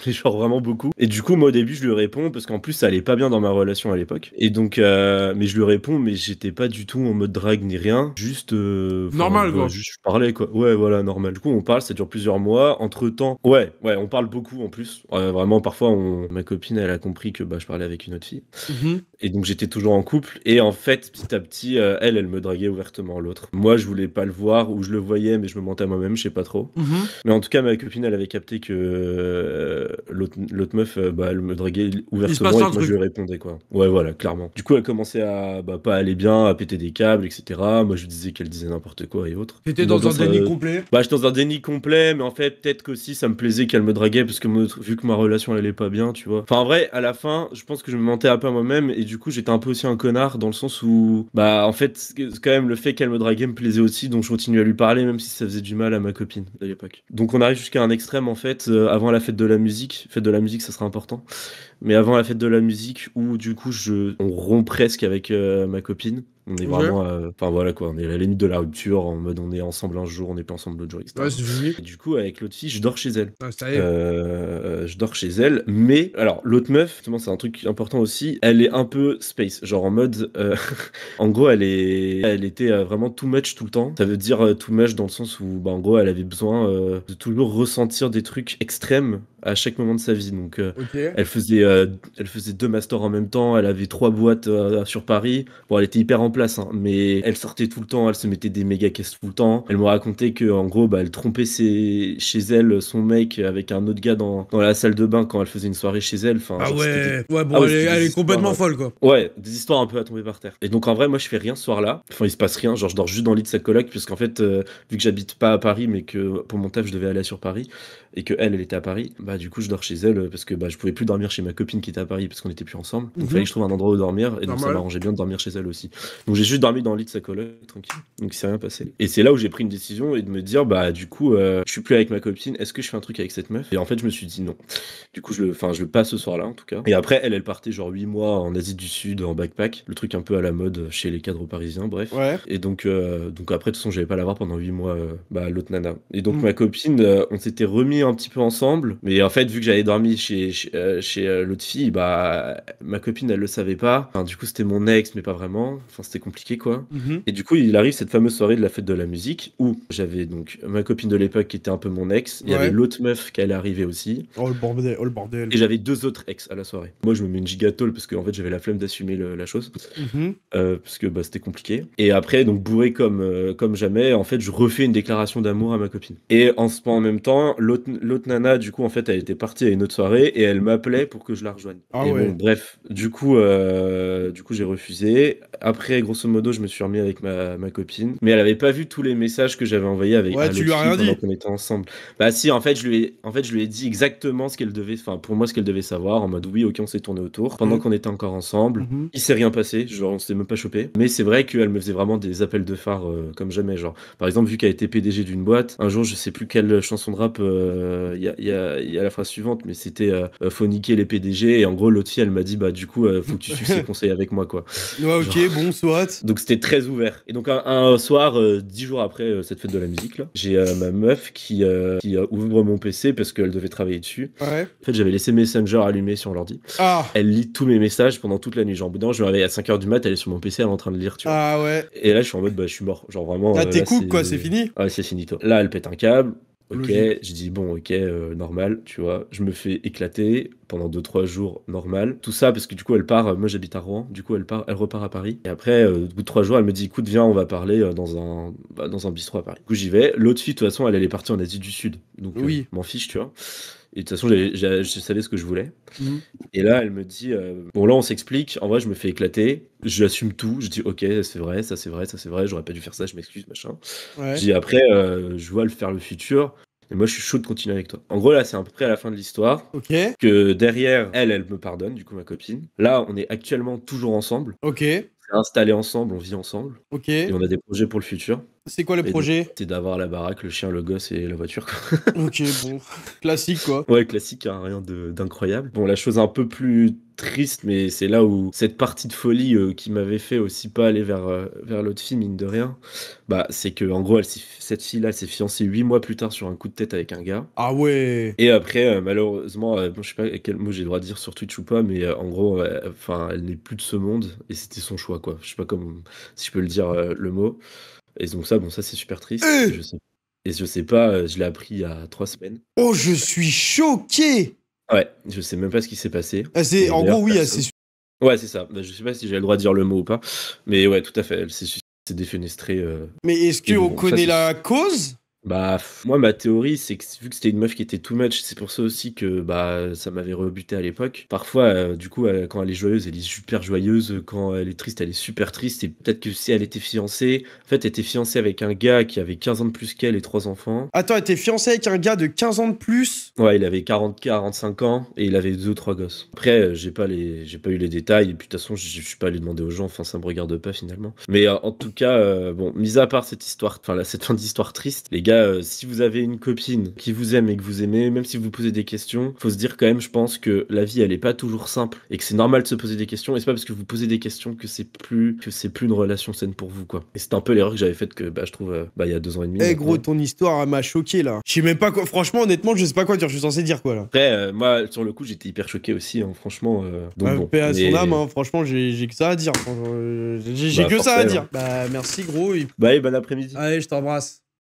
Mais genre vraiment beaucoup. Et du coup, moi au début, je lui réponds parce qu'en plus, ça allait pas bien dans ma relation à l'époque. Et donc, mais je lui réponds, mais j'étais pas du tout en mode drague ni rien. Juste. Normal, quoi. Juste, je parlais, quoi. Ouais, voilà, normal. Du coup, on parle, ça dure plusieurs mois. Entre temps, ouais, on parle beaucoup en plus. Vraiment, parfois, ma copine, elle a compris que bah, je parlais avec une autre fille. Et donc, j'étais toujours en couple. Et en fait, petit à petit, elle me draguait ouvertement l'autre. Moi, je voulais pas le voir ou je le voyais, mais je me mentais à moi-même, je sais pas trop. Mais en tout cas, ma copine, elle avait capté que l'autre meuf, bah, elle me draguait ouvertement et que moi je lui répondais quoi. Ouais, voilà, clairement. Du coup, elle commençait à pas aller bien, à péter des câbles, etc. Moi, je lui disais qu'elle disait n'importe quoi et autres. T'étais dans un déni complet? Bah, j'étais dans un déni complet, mais en fait, peut-être qu'aussi ça me plaisait qu'elle me draguait parce que vu que ma relation elle allait pas bien, tu vois. Enfin, en vrai, à la fin, je pense que je me mentais un peu à moi-même et du coup, j'étais un peu aussi un connard dans le sens où, bah, en fait, quand même, le fait qu'elle me draguait me plaisait aussi, donc je continuais à lui parler même si ça faisait du mal à ma copine de l'époque. Donc, on arrive jusqu'à un extrême en fait, avant la fête de la musique, ça sera important, mais avant la fête de la musique où du coup on rompt presque avec ma copine. On est vraiment, enfin voilà quoi, on est à la limite de la rupture, en mode on est ensemble un jour, on n'est pas ensemble l'autre jour, etc. Ouais, c'est joli. Et du coup, avec l'autre fille, je dors chez elle. Ah, ça y est. Je dors chez elle, mais alors l'autre meuf, justement, c'est un truc important aussi, elle est un peu space, genre en mode, en gros, elle était vraiment too much tout le temps. Ça veut dire too much dans le sens où, bah, en gros, elle avait besoin de toujours ressentir des trucs extrêmes à chaque moment de sa vie. Donc, elle faisait 2 masters en même temps, elle avait 3 boîtes sur Paris. Bon, elle était hyper en place, hein, mais elle sortait tout le temps, elle se mettait des méga caisses tout le temps. Elle me racontait que, en gros, bah, elle trompait chez elle son mec avec un autre gars dans la salle de bain quand elle faisait une soirée chez elle. Enfin, ah genre, ouais, ouais, bon, elle est complètement folle, quoi. Ouais, des histoires un peu à tomber par terre. Et donc, en vrai, moi, je fais rien ce soir-là. Enfin, il se passe rien, genre, je dors juste dans le lit de sa coloc, puisqu'en fait, vu que j'habite pas à Paris, mais que pour mon taf, je devais aller sur Paris, et que elle était à Paris, bah, bah du coup je dors chez elle parce que bah je pouvais plus dormir chez ma copine qui était à Paris parce qu'on était plus ensemble. Donc Mhm. fallait que je trouve un endroit où dormir et donc ça Normal. m'arrangeait bien de dormir chez elle aussi. Donc j'ai juste dormi dans le lit de sa coloc tranquille. Donc il s'est rien passé. Et c'est là où j'ai pris une décision et de me dire bah du coup je suis plus avec ma copine, est-ce que je fais un truc avec cette meuf? Et en fait je me suis dit non. Du coup je le passe ce soir-là en tout cas. Et après elle partait genre 8 mois en Asie du Sud en backpack, le truc un peu à la mode chez les cadres parisiens, bref. Ouais. Et donc après de toute façon j'allais pas la voir pendant 8 mois l'autre nana. Et donc Mm. ma copine on s'était remis un petit peu ensemble, mais en fait vu que j'avais dormi chez l'autre fille, bah ma copine elle le savait pas. Enfin, du coup c'était mon ex mais pas vraiment. Enfin c'était compliqué quoi. Mhm. Et du coup il arrive cette fameuse soirée de la fête de la musique où j'avais donc ma copine de l'époque qui était un peu mon ex, il y Ouais. avait l'autre meuf qui allait arriver aussi. Oh le bordel, oh le bordel. Et j'avais 2 autres ex à la soirée. Moi, je me mets une gigatole parce que en fait, j'avais la flemme d'assumer la chose. Mhm. Parce que bah, c'était compliqué. Et après, donc bourré comme jamais, en fait, je refais une déclaration d'amour à ma copine. Et en même temps, l'autre nana, du coup, en fait, elle était partie à une autre soirée et elle m'appelait pour que je la rejoigne. Ah et ouais. bon, bref, du coup, j'ai refusé. Après, grosso modo, je me suis remis avec ma copine. Mais elle avait pas vu tous les messages que j'avais envoyés avec Ouais, à tu l'autre lui as fille rien pendant dit. qu'on était ensemble. Bah si, en fait, je lui ai dit exactement ce qu'elle devait, enfin pour moi ce qu'elle devait savoir, en mode oui, ok, on s'est tourné autour pendant qu'on était encore ensemble. Mhm. Il s'est rien passé, genre on s'est même pas chopé. Mais c'est vrai qu'elle me faisait vraiment des appels de phare comme jamais, genre par exemple vu qu'elle était PDG d'une boîte, un jour je sais plus quelle chanson de rap, il y a la phrase suivante, mais c'était faut niquer les PDG et en gros l'autre fille elle m'a dit bah du coup faut que tu suives ses conseils avec moi quoi. Ouais, ok, Genre. bon, soit. Donc c'était très ouvert. Et donc un soir, 10 jours après cette fête de la musique là, j'ai ma meuf qui ouvre mon PC parce qu'elle devait travailler dessus. Ouais. En fait, j'avais laissé Messenger allumé sur l'ordi. Ah. Elle lit tous mes messages pendant toute la nuit. Genre, au bout d'un moment, je me réveille à 5h du mat, elle est sur mon PC, elle est en train de lire, tu vois. Ah ouais. Et là, je suis en mode, bah, je suis mort. Genre, vraiment. Là, t'es là, cool, quoi, c'est fini. Ouais, c'est finito. Là, elle pète un câble. Ok, Logique. je dis bon, ok, normal, tu vois. Je me fais éclater pendant 2-3 jours, normal. Tout ça parce que du coup, elle part. Moi, j'habite à Rouen. Du coup, elle repart à Paris. Et après, au bout de 3 jours, elle me dit, écoute, viens, on va parler dans un bistrot à Paris. Du coup, j'y vais. L'autre fille, de toute façon, elle est partie en Asie du Sud. Donc, Oui. m'en fiche, tu vois. Et de toute façon, je savais ce que je voulais. Mhm. Et là, elle me dit, bon, là, on s'explique. En vrai, je me fais éclater. J'assume tout. Je dis, ok, c'est vrai, ça c'est vrai, ça c'est vrai. J'aurais pas dû faire ça, je m'excuse, machin. Ouais. Je dis, après, je vois le faire le futur. Et moi, je suis chaud de continuer avec toi. En gros, là, c'est à peu près à la fin de l'histoire. Ok. Que derrière, elle me pardonne, du coup, ma copine. Là, on est actuellement toujours ensemble. Ok. C'est installé ensemble, on vit ensemble. Ok. Et on a des projets pour le futur. C'est quoi le Et projet? c'est d'avoir la baraque, le chien, le gosse et la voiture, quoi. Ok, bon. Classique, quoi. Ouais, classique, hein, rien d'incroyable. Bon, la chose un peu plus triste, mais c'est là où cette partie de folie qui m'avait fait aussi pas aller vers l'autre fille, mine de rien, bah, c'est que en gros, cette fille-là, elle s'est fiancée 8 mois plus tard sur un coup de tête avec un gars. Ah ouais. Et après, malheureusement, bon, je sais pas quel mot j'ai le droit de dire sur Twitch ou pas, mais en gros, enfin, elle n'est plus de ce monde et c'était son choix, quoi. Je sais pas si je peux le dire le mot. Et donc ça, bon, ça c'est super triste. Je sais pas, je l'ai appris il y a 3 semaines. Oh, je suis choqué. Ouais, je sais même pas ce qui s'est passé. Ah, c'est, Et en d'ailleurs, gros, oui, personne- c'est. Ouais, c'est ça. Bah, je sais pas si j'ai le droit de dire le mot ou pas. Mais ouais, tout à fait. Elle s'est défenestrée. Mais est-ce Et qu'on bon, ça, connaît c'est- la cause? Bah, moi, ma théorie, c'est que vu que c'était une meuf qui était too much, c'est pour ça aussi que bah, ça m'avait rebuté à l'époque. Parfois, du coup, quand elle est joyeuse, elle est super joyeuse. Quand elle est triste, elle est super triste. Et peut-être que si elle était fiancée, en fait, elle était fiancée avec un gars qui avait 15 ans de plus qu'elle et 3 enfants. Attends, elle était fiancée avec un gars de 15 ans de plus? Ouais, il avait 45 ans et il avait 2 ou 3 gosses. Après, j'ai pas eu les détails et puis de toute façon, je suis pas allé demander aux gens, enfin ça me regarde pas finalement. Mais en tout cas, bon, mis à part cette histoire, enfin cette fin d'histoire triste, les gars, si vous avez une copine qui vous aime et que vous aimez, même si vous posez des questions, faut se dire quand même, je pense que la vie elle est pas toujours simple et que c'est normal de se poser des questions et c'est pas parce que vous posez des questions que c'est plus une relation saine pour vous quoi. Et c'est un peu l'erreur que j'avais faite que bah je trouve il y a 2 ans et demi. Eh maintenant. gros, ton histoire elle m'a choqué là. Je sais même pas quoi. Franchement, honnêtement, je sais pas quoi dire. Je suis censé dire quoi là. Après, moi, sur le coup, j'étais hyper choqué aussi, hein, franchement. Donc Ouais, bon. paix à son Mais- âme, hein. Franchement, j'ai que ça à dire. J'ai Bah, que ça à forcément. dire. Bah, merci gros. Bah, et bon après-midi. Allez, je t'embrasse.